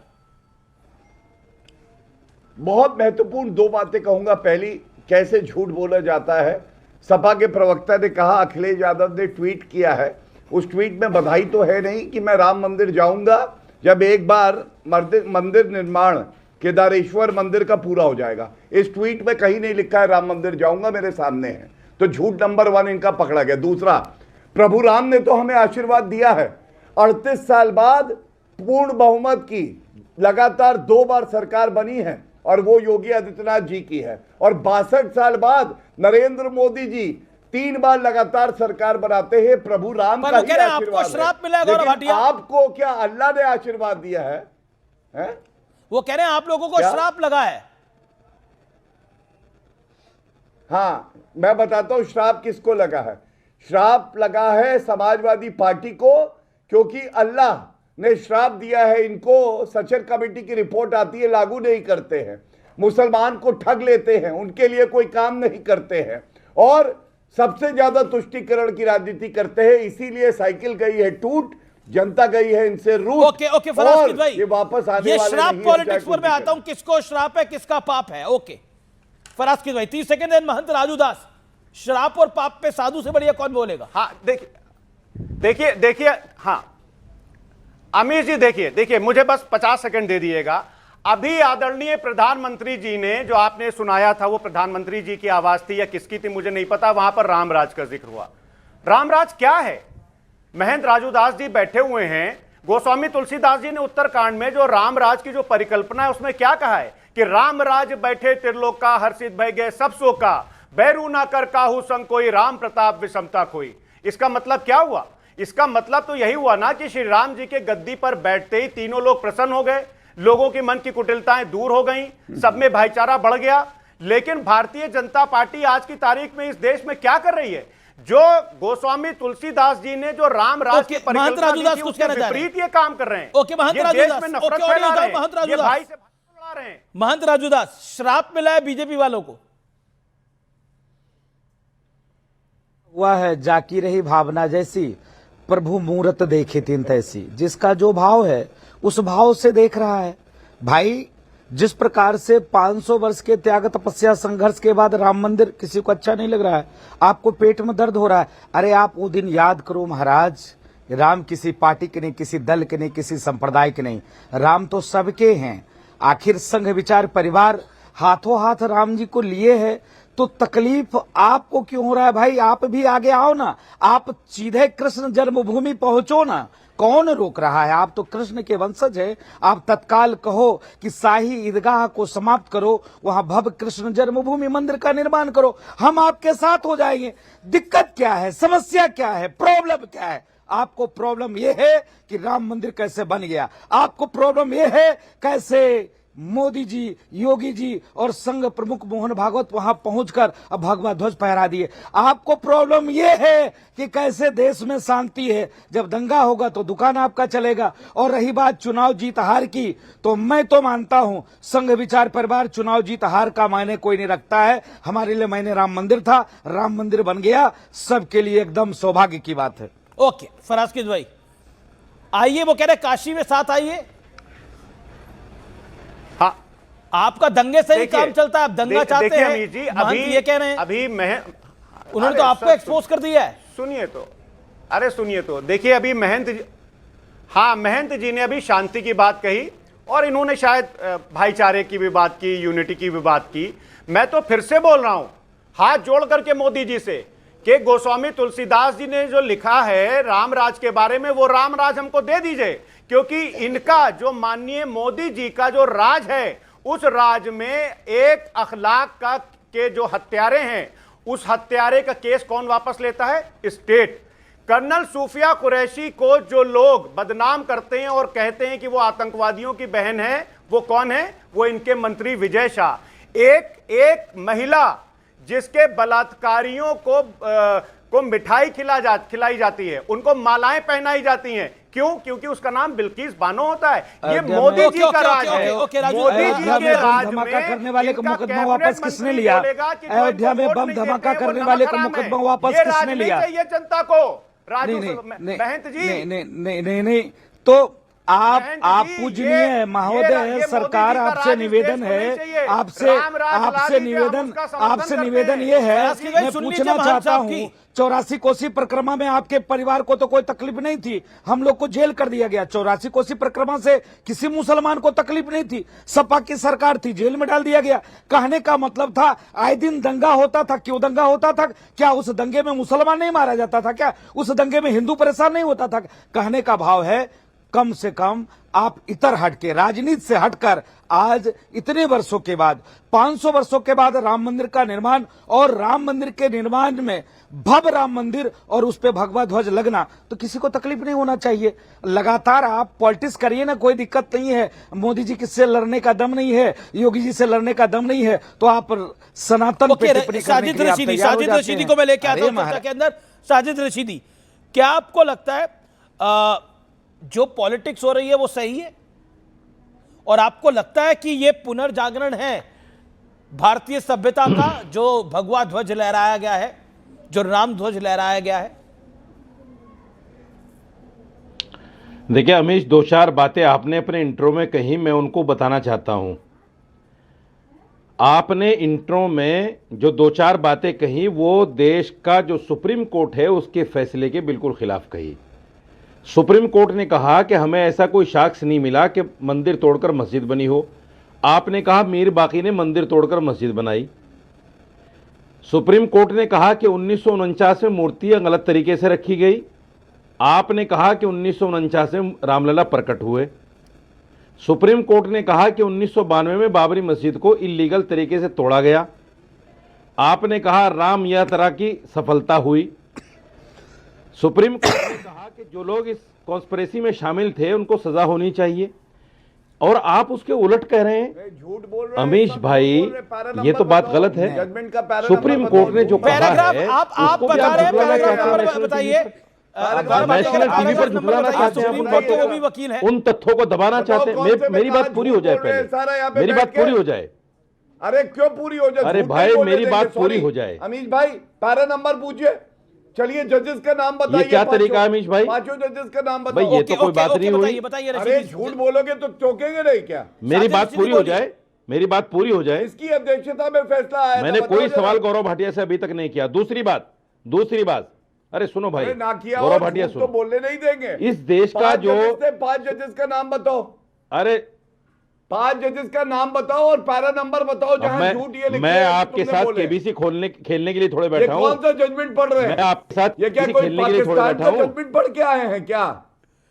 बहुत महत्वपूर्ण 2 बातें कहूंगा। पहली, कैसे झूठ बोला जाता है। सपा के प्रवक्ता ने कहा अखिलेश यादव ने ट्वीट किया है, उस ट्वीट में बधाई तो है नहीं कि मैं राम मंदिर जाऊंगा जब एक बार मंदिर निर्माण केदारेश्वर मंदिर का पूरा हो जाएगा। इस ट्वीट में कहीं नहीं लिखा है राम मंदिर जाऊंगा, मेरे सामने है। तो झूठ नंबर 1 इनका पकड़ा गया। दूसरा, प्रभु राम ने तो हमें आशीर्वाद दिया है। 38 साल बाद पूर्ण बहुमत की लगातार 2 बार सरकार बनी है और वो योगी आदित्यनाथ जी की है। और 62 साल बाद नरेंद्र मोदी जी 3 बार लगातार सरकार बनाते हैं। प्रभु राम का ही आशीर्वाद
श्राप मिला है।
लेकिन आपको क्या अल्लाह ने आशीर्वाद दिया है?
वो कह रहे हैं आप लोगों को श्राप लगा है।
हाँ, मैं बताता हूं श्राप किसको लगा है। श्राप लगा है समाजवादी पार्टी को, क्योंकि अल्लाह ने श्राप दिया है इनको। सचर कमेटी की रिपोर्ट आती है, लागू नहीं करते हैं, मुसलमान को ठग लेते हैं, उनके लिए कोई काम नहीं करते हैं और सबसे ज्यादा तुष्टीकरण की राजनीति करते हैं। इसीलिए साइकिल गई है टूट, जनता गई है इनसे रूठ।
ओके फराज भाई,
ये वापस आने
ये
वाले
श्राप
नहीं।
पॉलिटिक्स पर मैं आता हूं, किसको श्राप है किसका पाप है। ओके फराज भाई 30 सेकंड। महंत राजू दास, श्राप और पाप पे साधु से बढ़िया कौन बोलेगा?
हाँ देखिए हाँ अमीर जी, देखिए मुझे बस 50 सेकंड दे दिएगा। अभी आदरणीय प्रधानमंत्री जी ने जो आपने सुनाया था, वो प्रधानमंत्री जी की आवाज थी या किसकी थी मुझे नहीं पता, वहां पर रामराज का जिक्र हुआ। रामराज क्या है? महंत राजू दास जी बैठे हुए हैं। गोस्वामी तुलसीदास जी ने उत्तरकांड में जो रामराज की जो परिकल्पना है उसमें क्या कहा है कि रामराज बैठे त्रिलोका, हर्षित भय गए सब शोका, बैरू ना कर काहू संग कोई, राम प्रताप विषमता कोई। इसका मतलब क्या हुआ? इसका मतलब तो यही हुआ ना कि श्री राम जी के गद्दी पर बैठते ही तीनों लोग प्रसन्न हो गए, लोगों की मन की कुटिलताएं दूर हो गईं, सब में भाईचारा बढ़ गया। लेकिन भारतीय जनता पार्टी आज की तारीख में इस देश में क्या कर रही है? जो गोस्वामी तुलसीदास जी ने जो राम राज की परिकल्पना दी थी, उसके विपरीत ये काम कर रहे हैं। ये देश में नफरत फैला रहे हैं, ये भाई से लड़ा रहे हैं।
महंत राजू दास, श्राप मिला है बीजेपी वालों को।
हुआ है जाकी रही भावना जैसी, प्रभु मूरत देखे तीन तैसी। जिसका जो भाव है उस भाव से देख रहा है। भाई जिस प्रकार से 500 वर्ष के त्याग तपस्या संघर्ष के बाद राम मंदिर किसी को अच्छा नहीं लग रहा है, आपको पेट में दर्द हो रहा है। अरे आप वो दिन याद करो महाराज, राम किसी पार्टी के नहीं, किसी दल के नहीं, किसी संप्रदाय के नहीं, राम तो सबके हैं। आखिर संघ विचार परिवार हाथों हाथ राम जी को लिए है, तो तकलीफ आपको क्यों हो रहा है? भाई आप भी आगे आओ ना, आप सीधे कृष्ण जन्मभूमि पहुंचो ना, कौन रोक रहा है? आप तो कृष्ण के वंशज है। आप तत्काल कहो कि शाही ईदगाह को समाप्त करो, वहां भव्य कृष्ण जन्मभूमि मंदिर का निर्माण करो, हम आपके साथ हो जाएंगे। दिक्कत क्या है? समस्या क्या है? प्रॉब्लम क्या है? आपको प्रॉब्लम यह है कि राम मंदिर कैसे बन गया, आपको प्रॉब्लम यह है कैसे मोदी जी, योगी जी और संघ प्रमुख मोहन भागवत वहां पहुंचकर अब भगवा ध्वज फहरा दिए। आपको प्रॉब्लम यह है कि कैसे देश में शांति है, जब दंगा होगा तो दुकान आपका चलेगा। और रही बात चुनाव जीत हार की, तो मैं तो मानता हूं संघ विचार परिवार चुनाव जीत हार का मायने कोई नहीं रखता है। हमारे लिए मायने राम मंदिर था, राम मंदिर बन गया, सबके लिए एकदम सौभाग्य की बात है।
ओके फराज भाई आइए, वो कह रहे काशी में साथ आइए।
हाँ,
आपका दंगे से ही काम चलता है, आप दंगा चाहते हैं।
अमीर जी, अभी
ये कह रहे हैं,
अभी
उन्होंने तो आपको एक्सपोज कर दिया है।
सुनिए तो देखिए, अभी महंत जी ने अभी शांति की बात कही और इन्होंने शायद भाईचारे की भी बात की, यूनिटी की भी बात की। मैं तो फिर से बोल रहा हूं हाथ जोड़ करके मोदी जी से कि गोस्वामी तुलसीदास जी ने जो लिखा है रामराज के बारे में, वो रामराज हमको दे दीजिए, क्योंकि इनका जो माननीय मोदी जी का जो राज है, उस राज में एक अखलाक का के जो हत्यारे हैं, उस हत्यारे का केस कौन वापस लेता है? स्टेट। कर्नल सूफिया कुरैशी को जो लोग बदनाम करते हैं और कहते हैं कि वो आतंकवादियों की बहन है, वो कौन है? वो इनके मंत्री विजय शाह। एक महिला जिसके बलात्कारियों को मिठाई खिलाई जाती है, उनको मालाएं पहनाई जाती हैं, क्यों? क्योंकि उसका नाम बिल्किस बानो होता है। ये मोदी जी का राज है। मोदी जी के राज में
धमाका करने वाले का मुकदमा वापस किसने लिया? अयोध्या में बम धमाका करने वाले का मुकदमा वापस किसने लिया?
चाहिए जनता को राजू महंत जी
नहीं, तो आप पूजनीय महोदय, सरकार आपसे निवेदन है, आपसे निवेदन ये है, मैं पूछना चाहता हूँ, 84 कोसी परिक्रमा में आपके परिवार को तो कोई तकलीफ नहीं थी, हम लोग को जेल कर दिया गया। 84 कोसी परिक्रमा से किसी मुसलमान को तकलीफ नहीं थी, सपा की सरकार थी, जेल में डाल दिया गया। कहने का मतलब था आए दिन दंगा होता था। क्यों दंगा होता था? क्या उस दंगे में मुसलमान नहीं मारा जाता था? क्या उस दंगे में हिंदू परेशान नहीं होता था? कहने का भाव है कम से कम आप इतर हटके, राजनीति से हटकर आज इतने वर्षों के बाद, 500 वर्षों के बाद राम मंदिर का निर्माण, और राम मंदिर के निर्माण में भव्य राम मंदिर और उस पे भगवा ध्वज लगना, तो किसी को तकलीफ नहीं होना चाहिए। लगातार आप पॉलिटिक्स करिए ना, कोई दिक्कत नहीं है। मोदी जी किससे लड़ने का दम नहीं है, योगी जी से लड़ने का दम नहीं है, तो आप सनातन पे टिप्पणी करने के लिए आप तैयार हो जाते हैं।
साजिद रशीदी को मैं लेके आता हूं चर्चा के अंदर। साजिद रशीदी, क्या आपको लगता है जो पॉलिटिक्स हो रही है वो सही है, और आपको लगता है कि ये पुनर्जागरण है भारतीय सभ्यता का, जो भगवा ध्वज लहराया गया है, जो राम ध्वज लहराया गया है?
देखिए अमीश, 2-4 बातें आपने अपने इंट्रो में कही, मैं उनको बताना चाहता हूं। आपने इंट्रो में जो 2-4 बातें कही वो देश का जो सुप्रीम कोर्ट है उसके फैसले के बिल्कुल खिलाफ कही। सुप्रीम कोर्ट ने कहा कि हमें ऐसा कोई साक्ष्य नहीं मिला कि मंदिर तोड़कर मस्जिद बनी हो। आपने कहा मीर बाकी ने मंदिर तोड़कर मस्जिद बनाई। सुप्रीम कोर्ट ने कहा कि 1949 में मूर्तियां गलत तरीके से रखी गई। आपने कहा कि 1949 में रामलला प्रकट हुए। सुप्रीम कोर्ट ने कहा कि 1992 में बाबरी मस्जिद को इलीगल तरीके से तोड़ा गया। आपने कहा राम यात्रा की सफलता हुई। सुप्रीम कोर्ट ने कहा कि जो लोग इस कॉन्स्पिरेसी में शामिल थे उनको सजा होनी चाहिए, और आप उसके उलट कह रहे हैं।
झूठ बोल रहे हैं
अमीश भाई, ये तो बात गलत है। सुप्रीम कोर्ट ने जो कहा है
आप बता रहे हैं, पैराग्राफ बताइए।
नेशनल टीवी पर झुठलाना चाहते हैं,
वो भी वकील है,
उन तथ्यों को दबाना चाहते हैं। मेरी बात पूरी हो जाए, पहले मेरी बात पूरी हो जाए।
अरे क्यों पूरी हो जाए?
अरे भाई मेरी बात पूरी हो जाए।
अमीश भाई पैरा नंबर पूछिए। चलिए जजेस का नाम बताइए।
ये क्या तरीका है अमीश भाई?
5 जजेस का नाम
भाई
बताइए।
ये तो कोई बात नहीं हुई।
अरे झूठ बोलोगे तो चौंकेंगे नहीं क्या?
मेरी बात पूरी हो जाए, मेरी बात पूरी हो जाए।
इसकी अध्यक्षता में फैसला आया।
मैंने कोई सवाल गौरव भाटिया से अभी तक नहीं किया। दूसरी बात, अरे सुनो भाई,
गौरव भाटिया सुनो, तो बोलने नहीं देंगे।
इस देश का जो
5 जजेस का नाम बताओ।
अरे
5 जजेस का नाम बताओ और पैरा नंबर बताओ जहां झूठ ये लिखा है।
मैं आपके साथ केबीसी खेलने के लिए थोड़े बैठा हूं।
कौन सा जजमेंट पढ़ रहे हैं?
मैं आपके साथ
ये क्या कोई
खेलने के लिए थोड़े बैठा हूं?
जजमेंट पढ़ के आए हैं क्या?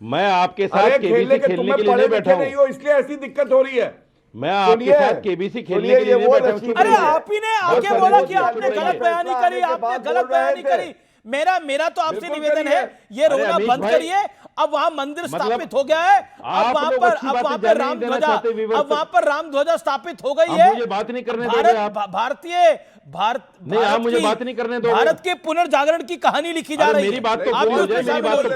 मैं आपके साथ केबीसी खेलने के लिए नहीं बैठा हूं,
इसलिए ऐसी दिक्कत हो रही है।
मैं आपके साथ केबीसी खेलने के लिए नहीं बैठा हूं।
अरे आप ही ने आगे बोला कि आपने गलत बयानी करी, आपने गलत बयानी करी। मेरा तो आपसे निवेदन है, ये रोना बंद करिए। अब वहां मंदिर स्थापित हो गया है, अब वहां पर राम ध्वजा स्थापित हो गई है।
मुझे बात नहीं करने दे रहे आप।
मुझे बात नहीं करने दो। भारत के पुनर्जागरण की कहानी लिखी जा रही है।
मेरी बात तो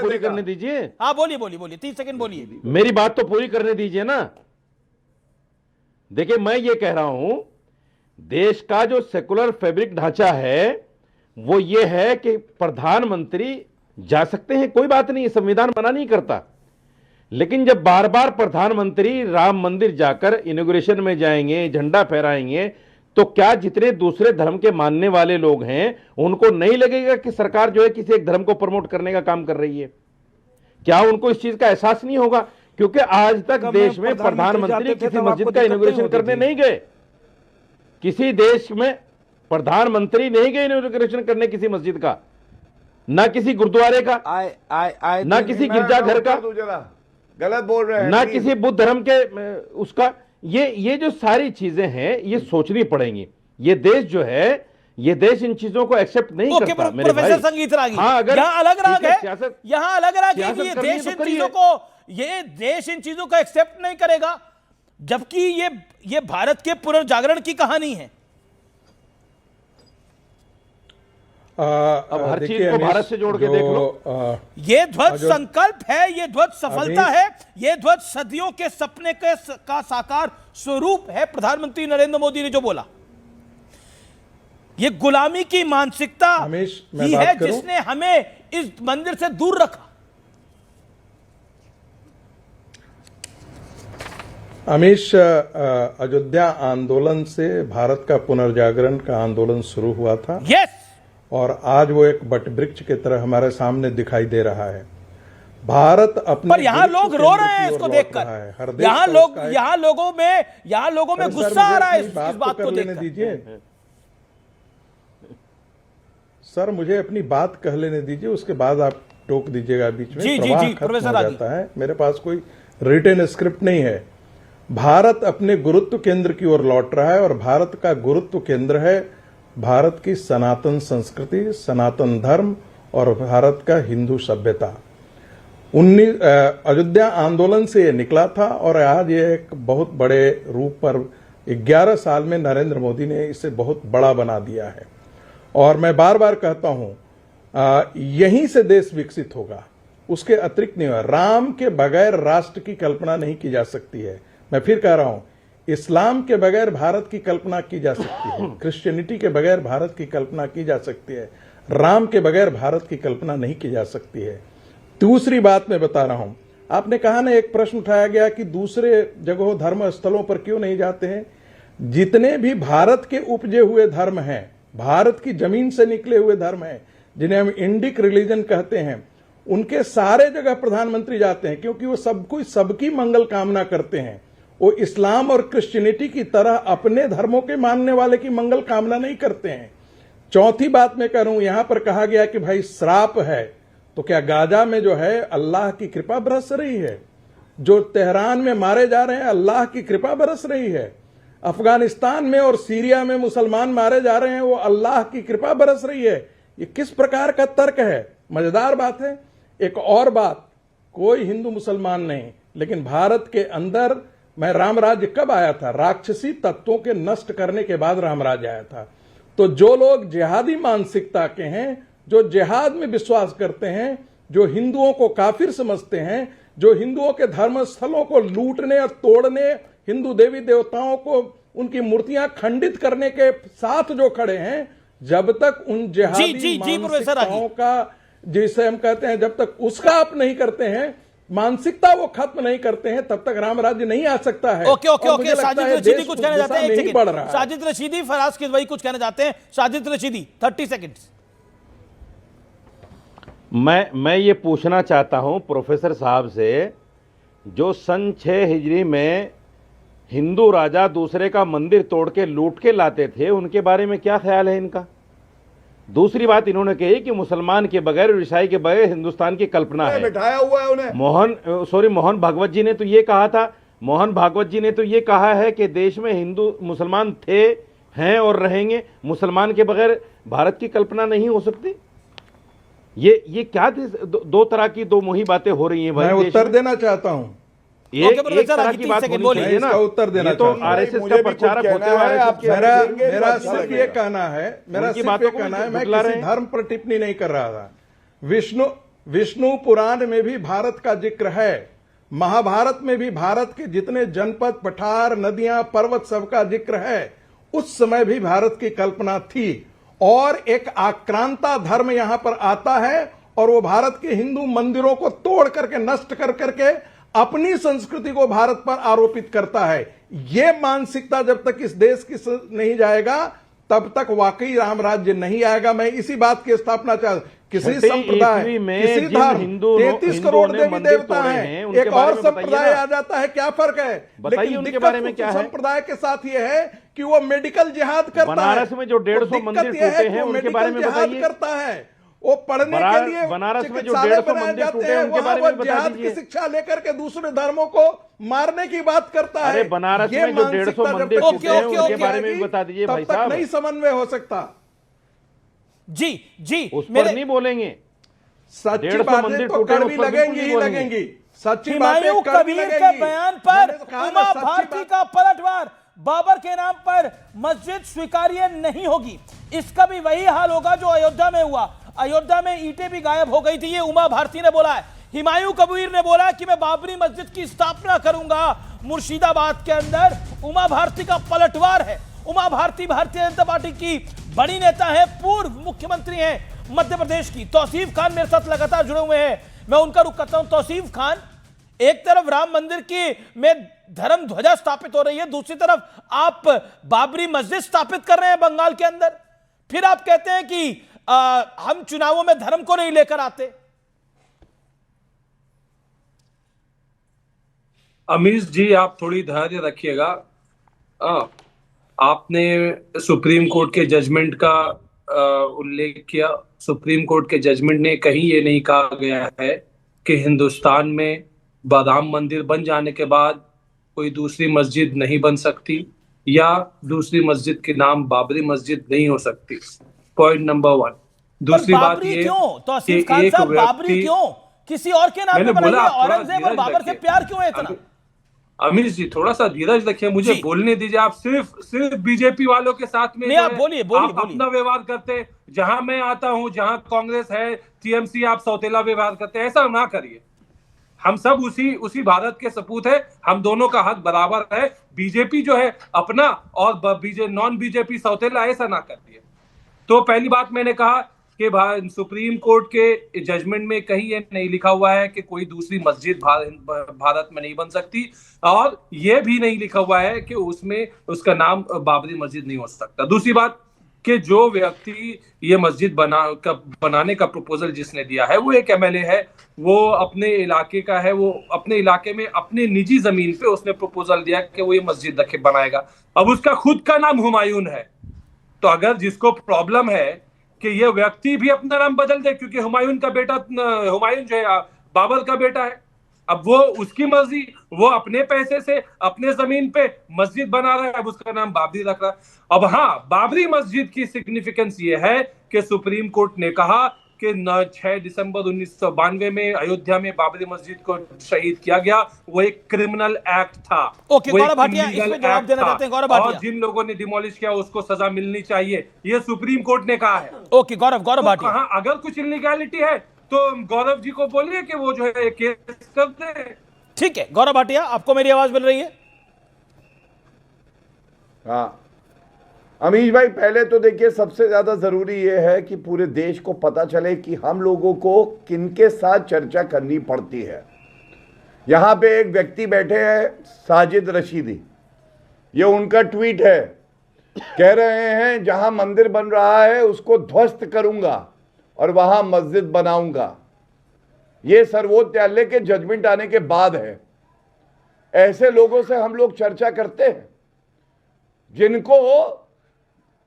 पूरी करने दीजिए।
हाँ बोलिए 30 सेकंड बोलिए।
मेरी बात तो पूरी करने दीजिए ना। देखिए मैं ये कह रहा हूं, देश का जो सेकुलर फैब्रिक ढांचा है वो ये है कि प्रधानमंत्री जा सकते हैं, कोई बात नहीं, संविधान मना नहीं करता। लेकिन जब बार बार प्रधानमंत्री राम मंदिर जाकर इनॉग्रेशन में जाएंगे, झंडा फहराएंगे, तो क्या जितने दूसरे धर्म के मानने वाले लोग हैं उनको नहीं लगेगा कि सरकार जो है किसी एक धर्म को प्रमोट करने का काम कर रही है? क्या उनको इस चीज का एहसास नहीं होगा? क्योंकि आज तक देश में प्रधानमंत्री किसी मस्जिद का इनॉग्रेशन करने नहीं गए। किसी देश में प्रधानमंत्री नहीं गए इनॉग्रेशन करने किसी मस्जिद का, ना किसी गुरुद्वारे का, ना किसी गिरजाघर का,
गलत बोल रहे हैं,
ना किसी बुद्ध धर्म के उसका। ये जो सारी चीजें हैं ये सोचनी पड़ेंगी। ये देश जो है, ये देश इन चीजों को एक्सेप्ट नहीं करता मेरे भाई।
प्रोफेसर संगीत रागी,
हाँ, अगर
यहाँ अलग राग है,
सियासत,
यहाँ अलग राग है कि ये देश इन चीजों को एक्सेप्ट नहीं करेगा, जबकि ये भारत के पुनर्जागरण की कहानी है।
अब हर चीज को भारत से जोड़ के देख लो।
ये ध्वज संकल्प है, ये ध्वज सफलता है, ये ध्वज सदियों के सपने का साकार स्वरूप है। प्रधानमंत्री नरेंद्र मोदी ने जो बोला, ये गुलामी की मानसिकता ही है जिसने हमें इस मंदिर से दूर रखा।
अमीश, अयोध्या आंदोलन से भारत का पुनर्जागरण का आंदोलन शुरू हुआ था।
यस।
और आज वो एक बटवृक्ष की तरह हमारे सामने दिखाई दे रहा है। भारत अपने,
पर यहाँ लोग रो रहे हैं इसको देखकर। यहाँ लोगों में गुस्सा आ रहा है इस बात को देखकर।
दीजिए सर, मुझे अपनी बात कह लेने दीजिए, उसके बाद आप टोक दीजिएगा बीच में,
जी,
प्रवाह
जी,
खत्म
प्रोफेसर
हो
आदि।
जाता है। मेरे पास कोई रिटन स्क्रिप्ट नहीं है। भारत अपने गुरुत्व केंद्र की ओर लौट रहा है और भारत का गुरुत्व केंद्र है भारत की सनातन संस्कृति, सनातन धर्म और भारत का हिंदू सभ्यता। अयोध्या आंदोलन से ये निकला था और आज ये एक बहुत बड़े रूप पर 11 साल में नरेंद्र मोदी ने इसे बहुत बड़ा बना दिया है। और मैं बार बार कहता हूं, यहीं से देश विकसित होगा, उसके अतिरिक्त नहीं होगा। राम के बगैर राष्ट्र की कल्पना नहीं की जा सकती है। मैं फिर कह रहा हूं, इस्लाम के बगैर भारत की कल्पना की जा सकती है, क्रिश्चियनिटी के बगैर भारत की कल्पना की जा सकती है, राम के बगैर भारत की कल्पना नहीं की जा सकती है। दूसरी बात मैं बता रहा हूं, आपने कहा ना, एक प्रश्न उठाया गया कि दूसरे जगहों धर्म स्थलों पर क्यों नहीं जाते हैं। जितने भी भारत के उपजे हुए धर्म हैं, भारत की जमीन से निकले हुए धर्म हैं, जिन्हें हम इंडिक रिलीजन कहते हैं, उनके सारे जगह प्रधानमंत्री जाते हैं, क्योंकि वो सब कोई सबकी मंगल कामना करते हैं। वो इस्लाम और क्रिश्चियनिटी की तरह अपने धर्मों के मानने वाले की मंगल कामना नहीं करते हैं। चौथी बात मैं कह रहा हूं, यहां पर कहा गया कि भाई श्राप है, तो क्या गाजा में जो है अल्लाह की कृपा बरस रही है? जो तेहरान में मारे जा रहे हैं, अल्लाह की कृपा बरस रही है? अफगानिस्तान में और सीरिया में मुसलमान मारे जा रहे हैं, वो अल्लाह की कृपा बरस रही है? ये किस प्रकार का तर्क है? मजेदार बात है। एक और बात, कोई हिंदू मुसलमान नहीं, लेकिन भारत के अंदर मैं राम राज्य कब आया था? राक्षसी तत्वों के नष्ट करने के बाद राम राज्य आया था। तो जो लोग जिहादी मानसिकता के हैं, जो जिहाद में विश्वास करते हैं, जो हिंदुओं को काफिर समझते हैं, जो हिंदुओं के धर्म स्थलों को लूटने और तोड़ने, हिंदू देवी देवताओं को, उनकी मूर्तियां खंडित करने के साथ जो खड़े हैं, जब तक उन जिहादी मानसिकताओं का, जिसे हम कहते हैं, जब तक उसका आप नहीं करते हैं, मानसिकता वो खत्म नहीं करते हैं, तब तक राम राज्य नहीं आ सकता है।
ओके, साजिद रशीदी कुछ कहना चाहते हैं?
नहीं बढ़ रहा है।
साजिद रशीदी, फराज किदवई कुछ कहना चाहते हैं? साजिद रशीदी 30 सेकंड्स।
मैं ये पूछना चाहता हूं प्रोफेसर साहब से, जो सन 6 हिजरी में हिंदू राजा दूसरे का मंदिर तोड़ के लूट के लाते थे, उनके बारे में क्या ख्याल है इनका? दूसरी बात इन्होंने कही कि मुसलमान के बगैर और ईसाई के बगैर हिंदुस्तान की कल्पना है।
बिठाया हुआ है उन्हें।
मोहन भागवत जी ने तो ये कहा था, मोहन भागवत जी ने तो ये कहा है कि देश में हिंदू मुसलमान थे, हैं और रहेंगे, मुसलमान के बगैर भारत की कल्पना नहीं हो सकती। ये क्या दो तरह की दो मुही बातें हो रही हैं भाई?
मैं उत्तर देना चाहता हूं।
एक तरह की बात होनी चाहिए ना,
उत्तर देना
तो आरएसएस का प्रचारक होते हुए
मेरा सिर्फ ये कहना है, मैं किसी धर्म पर टिप्पणी नहीं कर रहा था। विष्णु पुराण में भी भारत का जिक्र है, महाभारत में भी भारत के जितने जनपद, पठार, नदियां, पर्वत सबका जिक्र है। उस समय भी भारत की कल्पना थी और एक आक्रांता धर्म यहां पर आता है और वो भारत के हिंदू मंदिरों को तोड़ करके, नष्ट कर करके अपनी संस्कृति को भारत पर आरोपित करता है। ये मानसिकता जब तक इस देश की नहीं जाएगा, तब तक वाकई राम राज्य नहीं आएगा। मैं इसी बात की स्थापना चाहता हूं। किसी संप्रदाय, किसी धर्म, 33 करोड़ देवी देवता हैं, एक और संप्रदाय आ जाता है, क्या फर्क है? लेकिन
उनके बारे में क्या है?
संप्रदाय के साथ ये है कि वो मेडिकल जिहाद करता है।
बनारस में जो 150 मंदिर टूटे हैं, उनके बारे में बताइए।
करता है वो पढ़ने के लिए,
बनारस में जो 150 मंदिर टूटे हैं उनके बारे में बता दीजिए।
की शिक्षा लेकर के दूसरे धर्मों को मारने की बात करता है।
अरे बनारस में जो 150 मंदिर टूटे हैं उनके बारे में बता दीजिए भाई साहब।
नहीं समन्वय हो सकता।
जी
उस पर नहीं बोलेंगे।
सच्ची बातें तो कड़वी लगेंगी ही लगेंगी। सच्ची बातें
कबीर के बयान पर उमा भारती का पलटवार, बाबर के नाम पर मस्जिद स्वीकार्य नहीं होगी। इसका भी वही हाल होगा जो अयोध्या में हुआ। अयोध्या में ईंटें भी गायब हो गई थी, ये उमा भारती ने बोला है। हिमायूं कबीर ने बोला कि मैं बाबरी मस्जिद की स्थापना करूंगा मुर्शिदाबाद के अंदर। उमा भारती का पलटवार है। उमा भारती भारतीय जनता पार्टी की बड़ी नेता है, पूर्व मुख्यमंत्री हैं मध्य प्रदेश की। तौसीफ खान मेरे साथ लगातार जुड़े हुए हैं, मैं उनका रुख करता हूं। तौसीफ खान, एक तरफ राम मंदिर की में धर्म ध्वजा स्थापित हो रही है, दूसरी तरफ आप बाबरी मस्जिद स्थापित कर रहे हैं बंगाल के अंदर। फिर आप कहते हैं कि हम चुनावों में धर्म को नहीं लेकर आते।
अमीश जी, आप थोड़ी धैर्य रखिएगा। आपने सुप्रीम कोर्ट के जजमेंट का उल्लेख किया। सुप्रीम कोर्ट के जजमेंट ने कहीं ये नहीं कहा गया है कि हिंदुस्तान में राम मंदिर बन जाने के बाद कोई दूसरी मस्जिद नहीं बन सकती या दूसरी मस्जिद के नाम बाबरी मस्जिद नहीं हो सकती। Point number 1। दूसरी बात ये
क्यों तो आसिफ खान साहब बाबरी क्यों किसी और के नाम पे बनाइए? औरंगजेब और बाबर से प्यार क्यों है इतना?
अमीर जी थोड़ा सा धीरज रखिए, मुझे बोलने दीजिए। आप सिर्फ बीजेपी वालों के साथ में
आप बोलिए
अपना व्यवहार करते, जहां मैं आता हूं, जहां कांग्रेस है, टीएमसी, आप सौतेला व्यवहार करते, ऐसा ना करिए। हम सब उसी भारत के सपूत है, हम दोनों का हक बराबर है। बीजेपी जो है अपना और नॉन बीजेपी सौतेला, ऐसा ना करिए। तो पहली बात मैंने कहा कि सुप्रीम कोर्ट के जजमेंट में कहीं ये नहीं लिखा हुआ है कि कोई दूसरी मस्जिद भारत में नहीं बन सकती, और ये भी नहीं लिखा हुआ है कि उसमें उसका नाम बाबरी मस्जिद नहीं हो सकता। दूसरी बात कि जो व्यक्ति ये मस्जिद बनाने का प्रपोजल जिसने दिया है वो एक एमएलए है, वो अपने इलाके का है, वो अपने इलाके में अपने निजी जमीन पे उसने प्रपोजल दिया कि वो ये मस्जिद बनाएगा। अब उसका खुद का नाम हुमायूं है, तो अगर जिसको प्रॉब्लम है कि ये व्यक्ति भी अपना नाम बदल दे, क्योंकि हुमायूं का बेटा, हुमायूं जो है बाबर का बेटा है, अब वो उसकी मर्जी, वो अपने पैसे से अपने जमीन पे मस्जिद बना रहा है, अब उसका नाम बाबरी रख रहा है। अब हाँ, बाबरी मस्जिद की सिग्निफिकेंस ये है कि सुप्रीम कोर्ट ने कहा कि 6 दिसंबर 1992 में अयोध्या में बाबरी मस्जिद को शहीद किया गया, वो एक क्रिमिनल एक्ट था।
ओके, गौरव भाटिया इसमें जवाब देना चाहते हैं। गौरव भाटिया,
और जिन लोगों ने डिमोलिश किया उसको सजा मिलनी चाहिए, ये सुप्रीम कोर्ट ने कहा है।
ओके गौरव भाटिया,
हाँ, अगर कुछ इलीगैलिटी है तो गौरव जी को बोलिए कि वो जो है केस कर दे।
ठीक है गौरव भाटिया, आपको मेरी आवाज मिल रही है?
हाँ अमीश भाई, पहले तो देखिए सबसे ज्यादा जरूरी यह है कि पूरे देश को पता चले कि हम लोगों को किनके साथ चर्चा करनी पड़ती है। यहां पे एक व्यक्ति बैठे हैं, साजिद रशीदी, ये उनका ट्वीट है, कह रहे हैं जहां मंदिर बन रहा है उसको ध्वस्त करूंगा और वहां मस्जिद बनाऊंगा। ये सर्वोच्च न्यायालय के जजमेंट आने के बाद है। ऐसे लोगों से हम लोग चर्चा करते हैं जिनको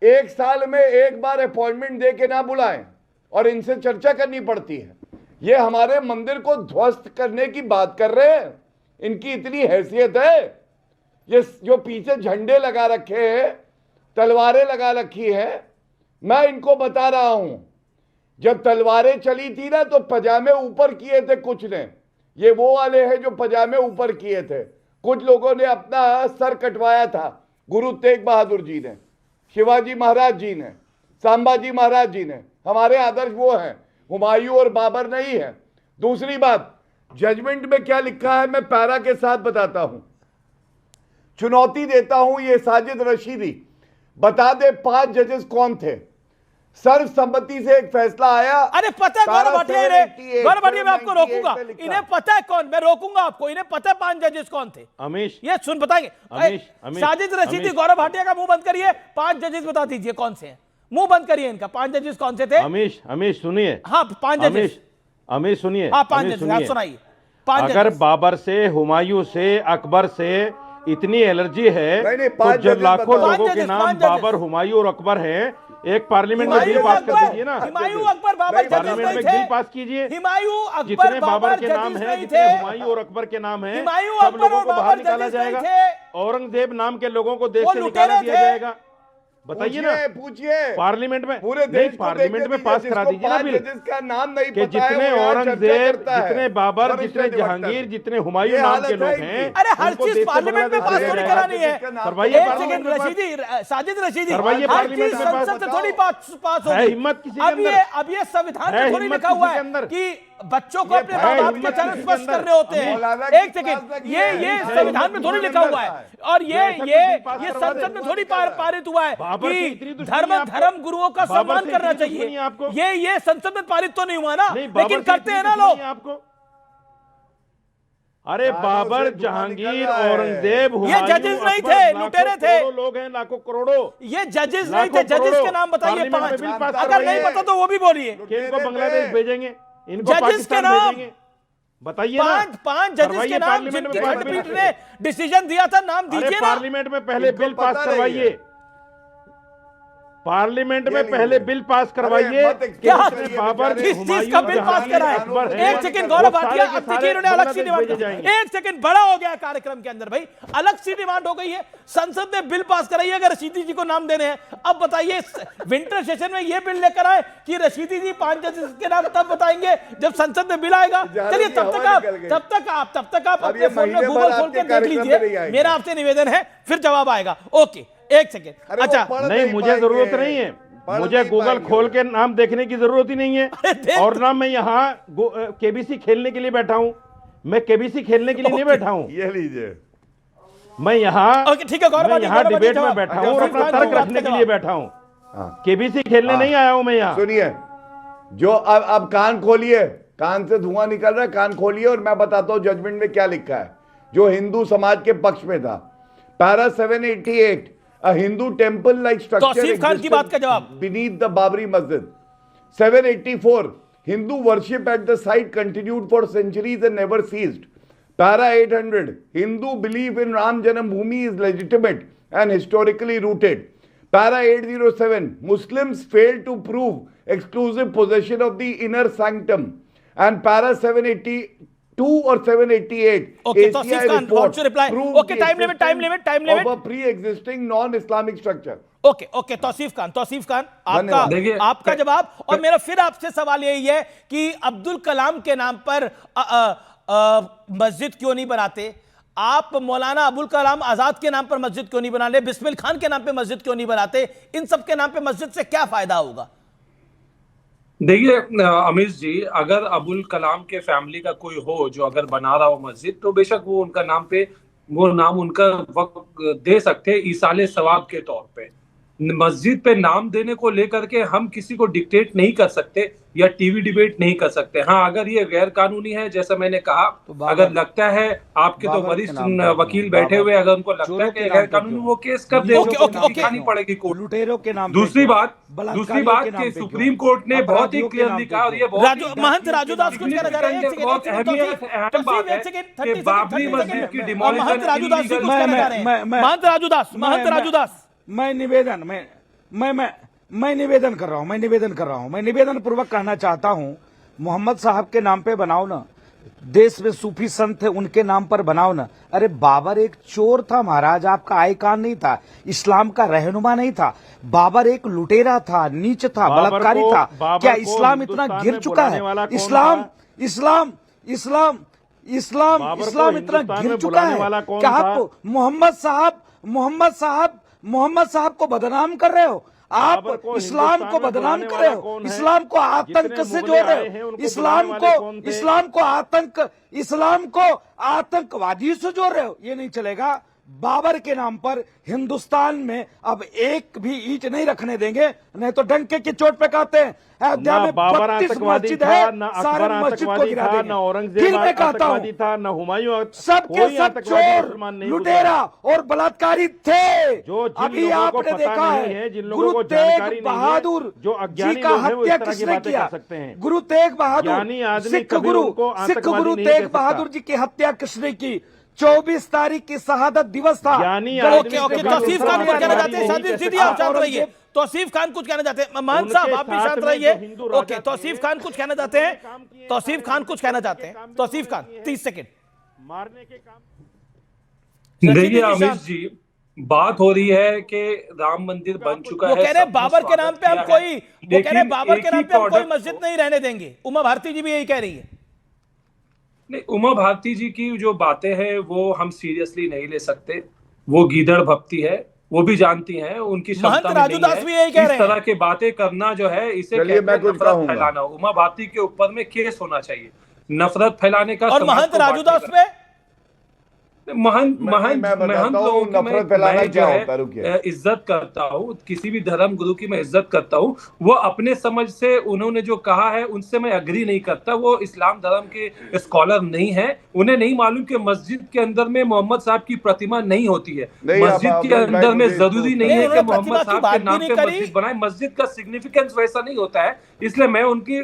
1 साल में एक बार अपॉइंटमेंट दे के ना बुलाएं और इनसे चर्चा करनी पड़ती है। ये हमारे मंदिर को ध्वस्त करने की बात कर रहे हैं, इनकी इतनी हैसियत है। ये जो पीछे झंडे लगा रखे हैं, तलवारें लगा रखी हैं, मैं इनको बता रहा हूं, जब तलवारें चली थी ना तो पजामे ऊपर किए थे कुछ ने, ये वो वाले हैं जो पजामे ऊपर किए थे। कुछ लोगों ने अपना सर कटवाया था, गुरु तेग बहादुर जी ने, शिवाजी महाराज जी ने, संभाजी महाराज जी ने। हमारे आदर्श वो हैं, हुमायूं और बाबर नहीं है। दूसरी बात, जजमेंट में क्या लिखा है मैं पैरा के साथ बताता हूं, चुनौती देता हूं ये साजिद रशीदी बता दे 5 जजेस कौन थे। सर्वसम्मति से एक फैसला आया।
अरे पता है गौरव भाटिया, मैं आपको रोकूंगा, इन्हें पता है कौन, मैं रोकूंगा आपको, इन्हें पता है 5 जजेस कौन थे।
अमीश,
ये सुन बताएंगे। साजिद रशीदी, गौरव भाटिया का मुंह बंद करिए, 5 जजेस बता दीजिए कौन से हैं, मुंह बंद करिए इनका, 5 जजेस कौन से थे?
अमीश सुनिए।
हाँ 5 जजेस,
अमीश सुनिए।
हाँ 5 जजेस, आप सुनाइए।
अगर बाबर से, हुमायूं से, अकबर से इतनी एलर्जी है तो जो लाखों लोगों के नाम बाबर, हुमायूं और अकबर हैं, एक पार्लियामेंट में बिल पास कर दीजिए ना।
हुमायूं अकबर बाबर
पार्लियामेंट में बिल पास कीजिए।
हुमायूं अकबर
जितने बाबर के नाम है, जितने हुमायूं और अकबर के नाम है, सब लोगों को बाहर निकाला जाएगा। औरंगजेब नाम के लोगों को देश से निकाला दिया जाएगा। बताइए ना,
पूछिए
पार्लियामेंट में,
पूरे देश
पार्लियामेंट में पास करा दीजिए ना बिल,
जिसका नाम नहीं
कि जितने औरंगजेब, जितने बाबर, जितने जहांगीर, जितने हुमायूं नाम के लोग हैं,
अरे हर चीज पार्लियामेंट में पास थोड़ी करानी है।
करवाइए
साजिद रशीदी,
करवाइए पार्लियामेंट में
संसद से थोड़ी पास होगी।
हिम्मत किसी के अंदर,
अब ये संविधान में थोड़ी लिखा हुआ है कि बच्चों को अपने माँ बाप के चरण स्पर्श करने होते हैं। एक सेकंड, ये संविधान में थोड़ी लिखा हुआ है, और ये संसद में थोड़ी पारित हुआ है कि धर्म गुरुओं का सम्मान करना चाहिए। ये संसद में पारित तो नहीं हुआ ना, लेकिन करते हैं ना लोग।
आपको अरे बाबर, जहांगीर, औरंगजेब,
ये जजेस नहीं थे, लुटेरे थे।
लोग हैं, लाखों करोड़ों,
ये जजेस नहीं थे। जजेस के नाम बताइए 5, अगर नहीं पता तो वो भी बोलिए।
इनको बांग्लादेश भेजेंगे, इनको
जजेस के नाम
बताइए ना।
5 जजेस के नाम जिनकी खंडपीठ ने डिसीजन दिया था, नाम दीजिए ना।
पार्लियामेंट में पहले बिल पास करवाइए। पार्लियामेंट में पहले बिल पास करवाइए।
क्या किस चीज का बिल पास करा है? एक सेकंड गौरव भाटिया, अब देखिए इन्होंने अलग सी डिमांड, एक सेकंड बड़ा हो गया कार्यक्रम के अंदर भाई, अलग सी डिमांड हो गई है। संसद ने बिल पास कराई है, अगर रशीदी जी को नाम देने हैं। अब बताइए विंटर सेशन में ये बिल लेकर आए कि रशीदी जी 5 जजेस के नाम तब बताएंगे जब संसद में बिल आएगा। चलिए तब तक आप अपने फोन में गूगल खोल के देख लीजिए। मेरा आपसे निवेदन है, फिर जवाब आएगा। ओके एक सेकेंड। अच्छा
नहीं, मुझे जरूरत नहीं है, मुझे गूगल खोल के नाम देखने की जरूरत ही नहीं है। और ना मैं यहाँ केबीसी खेलने के लिए बैठा हूँ, मैं केबीसी खेलने के लिए नहीं बैठा हूँ।
ये लीजिए,
मैं यहाँ
ठीक है गौरव,
यहाँ डिबेट में बैठा हूँ और अपना तर्क रखने के लिए बैठा हूँ, केबीसी खेलने नहीं आया हूँ मैं यहाँ।
सुनिए, जो अब कान खोलिए, कान से धुआं निकल रहा है, कान खोलिए और मैं बताता हूँ जजमेंट में क्या लिखा है जो हिंदू समाज के पक्ष में था। Para 788, a Hindu temple-like structure existed beneath the Babri Masjid. 784, Hindu worship at the site continued for centuries and never ceased. Para 800, Hindu belief in Ram Janambhoomi is legitimate and historically rooted. Para 807, Muslims failed to prove exclusive possession of the inner sanctum. And Para 782 or 788,
okay, ACI report proved time limit
of a pre-existing non-Islamic structure.
Okay Tauseef Khan आपका जवाब। और मेरा फिर आपसे सवाल यही है कि अब्दुल कलाम के नाम पर मस्जिद क्यों नहीं बनाते आप? मौलाना अबुल कलाम आजाद के नाम पर मस्जिद क्यों नहीं बनाते? बिस्मिल खान के नाम पे मस्जिद क्यों नहीं बनाते? इन सब के नाम पे मस्जिद से क्या फायदा होगा?
देखिए अमीश जी, अगर अबुल कलाम के फैमिली का कोई हो जो अगर बना रहा हो मस्जिद, तो बेशक वो उनका नाम पे वो नाम उनका वक्त दे सकते हैं ईसाले सवाब के तौर पे। मस्जिद पे नाम देने को लेकर के हम किसी को डिक्टेट नहीं कर सकते या टीवी डिबेट नहीं कर सकते। हाँ, अगर ये गैर कानूनी है, जैसा मैंने कहा, तो अगर लगता है आपके तो वरिष्ठ वकील बैठे हुए, अगर उनको लगता है कि गैर कानूनी, वो केस कर दे, दिखानी पड़ेगी कोर्ट।
लुटेरों के नाम।
दूसरी बात कि सुप्रीम कोर्ट ने बहुत ही क्लियरली कहा, और ये
महंत राजूदास कुछ कहना चाह रहे हैं,
बहुत अहम बात है कि बाबरी मस्जिद की डिमोलिशन।
महंत राजूदास,
मैं निवेदन कर रहा हूं, मैं निवेदन पूर्वक कहना चाहता हूं, मोहम्मद साहब के नाम पे बनाओ ना, देश में सूफी संत थे उनके नाम पर बनाओ ना। अरे बाबर एक चोर था महाराज, आपका आइकॉन नहीं था, इस्लाम का रहनुमा नहीं था। बाबर एक लुटेरा था, नीच था, बलात्कारी था। क्या इस्लाम इतना गिर चुका है? इस्लाम इतना गिर चुका है? क्या आप मोहम्मद साहब को बदनाम कर रहे हो? आप इस्लाम को बदनाम कर रहे हो, इस्लाम को आतंक से जोड़ रहे हो, इस्लाम को आतंकवादी से जोड़ रहे हो। ये नहीं चलेगा। बाबर के नाम पर हिंदुस्तान में अब एक भी ईंट नहीं रखने देंगे, नहीं तो डंके की चोट पे कहते हैं अयोध्या में 32 मस्जिद है, सारे मस्जिद को गिरा देंगे। फिर मैं कहता हूँ सबके सब चोर, लुटेरा और बलात्कारी थे। अभी आपने देखा है गुरु तेग बहादुर जी का हत्या किसने किया? गुरु तेग बहादुर, सिख गुरु तेग बहादुर जी की हत्या किसने की? 24 तारीख की शहादत दिवस था।
तौसीफ खान कुछ कहना चाहते हैं? आप शांत रहिए। तौसीफ खान कुछ कहना चाहते हैं? महंत साहब आप भी शांत रहिए। ओके, तौसीफ खान कुछ कहना चाहते हैं? तौसीफ खान 30 सेकंड।
मारने के काम। देखिए अमित जी, बात हो रही है कि राम मंदिर बन चुका है।
वो कह रहे बाबर के नाम पे हम कोई मस्जिद नहीं रहने देंगे। उमा भारती जी भी यही कह रही है।
नहीं, उमा भारती जी की जो बातें हैं वो हम सीरियसली नहीं ले सकते। वो गीदड़ भक्ति है, वो भी जानती हैं, उनकी क्षमता में नहीं है इस तरह की बातें करना जो है, इसे नफरत फैलाना। उमा भारती के ऊपर में केस होना चाहिए नफरत फैलाने का।
और महंत राजूदास पे
महंत लोगों की मैं जो है इज्जत करता हूँ, किसी भी धर्म गुरु की मैं इज्जत करता हूँ। वो अपने समझ से उन्होंने जो कहा है उनसे मैं अग्री नहीं करता। वो इस्लाम धर्म के स्कॉलर नहीं है, उन्हें नहीं मालूम कि मस्जिद के अंदर में मोहम्मद साहब की प्रतिमा नहीं होती है। मस्जिद के अंदर में जरूरी नहीं है कि मोहम्मद साहब के नाम पे मस्जिद बनाए। मस्जिद का सिग्निफिकेंस वैसा नहीं होता है, इसलिए मैं उनकी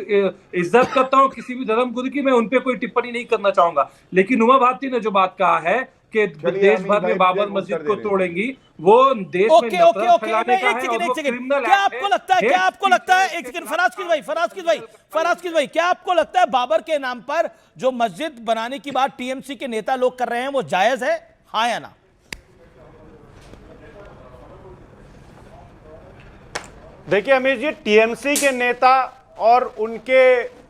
इज्जत करता हूँ। किसी भी धर्म गुरु की मैं उनपे कोई टिप्पणी नहीं करना चाहूंगा। लेकिन उमा भारती ने जो बात कहा है कि देश भर में बाबर मस्जिद को तोड़ेंगी, वो देश में नफरत फैलाने का है और वो क्रिमिनल
क्या आपको लगता है, क्या आपको लगता है, एक सेकंड फराज भाई, क्या आपको लगता है बाबर के नाम पर जो मस्जिद बनाने की बात टीएमसी के नेता लोग कर रहे हैं वो जायज है, हाँ या ना?
देखिए अमीर जी, टीएमसी के नेता और उनके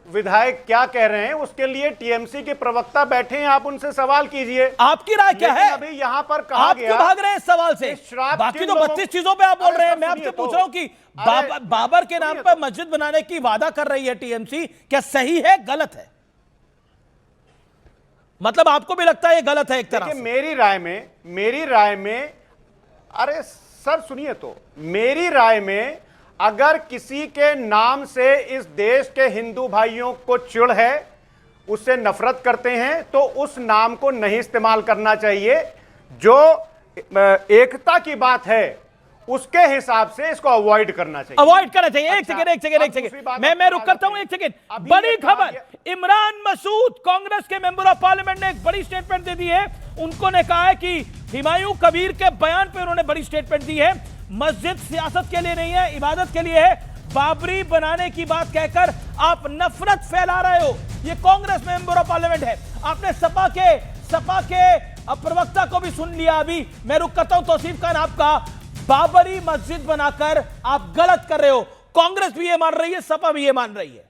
विधायक क्या कह रहे हैं उसके लिए टीएमसी के प्रवक्ता बैठे हैं, आप उनसे सवाल कीजिए।
आपकी राय क्या है?
अभी यहाँ पर कहा
आप
गया,
क्यों भाग रहे हैं इस सवाल से? बाकी तो 32 चीजों पे आप बोल रहे हैं, मैं आपसे पूछ रहा हूं कि बाबर के नाम पर मस्जिद बनाने की वादा कर रही है टीएमसी, क्या सही है गलत है? मतलब आपको भी लगता है ये गलत है एक तरह से?
मेरी राय में अरे सर सुनिए तो, मेरी राय में अगर किसी के नाम से इस देश के हिंदू भाइयों को चिढ़ है, उससे नफरत करते हैं, तो उस नाम को नहीं इस्तेमाल करना चाहिए। जो एकता की बात है उसके हिसाब से इसको अवॉइड करना चाहिए।
अवॉइड करना चाहिए। एक सेकंड मैं रुक करता हूं, एक सेकंड। बड़ी खबर, इमरान मसूद कांग्रेस के मेंबर ऑफ पार्लियामेंट ने एक बड़ी स्टेटमेंट दे दी है। उनको ने कहा है कि हुमायूं कबीर के बयान पे उन्होंने बड़ी स्टेटमेंट दी है, मस्जिद सियासत के लिए नहीं है, इबादत के लिए है। बाबरी बनाने की बात कहकर आप नफरत फैला रहे हो। ये कांग्रेस मेंबर ऑफ पार्लियामेंट है। आपने सपा के प्रवक्ता को भी सुन लिया। अभी मैं रुक करता हूं तौसीफ खान, आपका बाबरी मस्जिद बनाकर आप गलत कर रहे हो। कांग्रेस भी ये मान रही है, सपा भी ये मान रही है।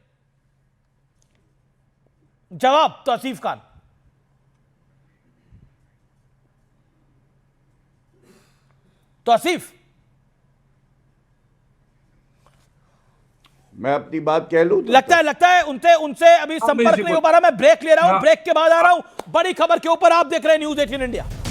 जवाब तौसीफ खान। तौसीफ,
मैं अपनी बात कह लूं?
लगता है उनसे अभी संपर्क नहीं हो पा रहा। मैं ब्रेक ले रहा हूं, ब्रेक के बाद आ रहा हूं। बड़ी खबर के ऊपर आप देख रहे हैं न्यूज़ 18 इंडिया।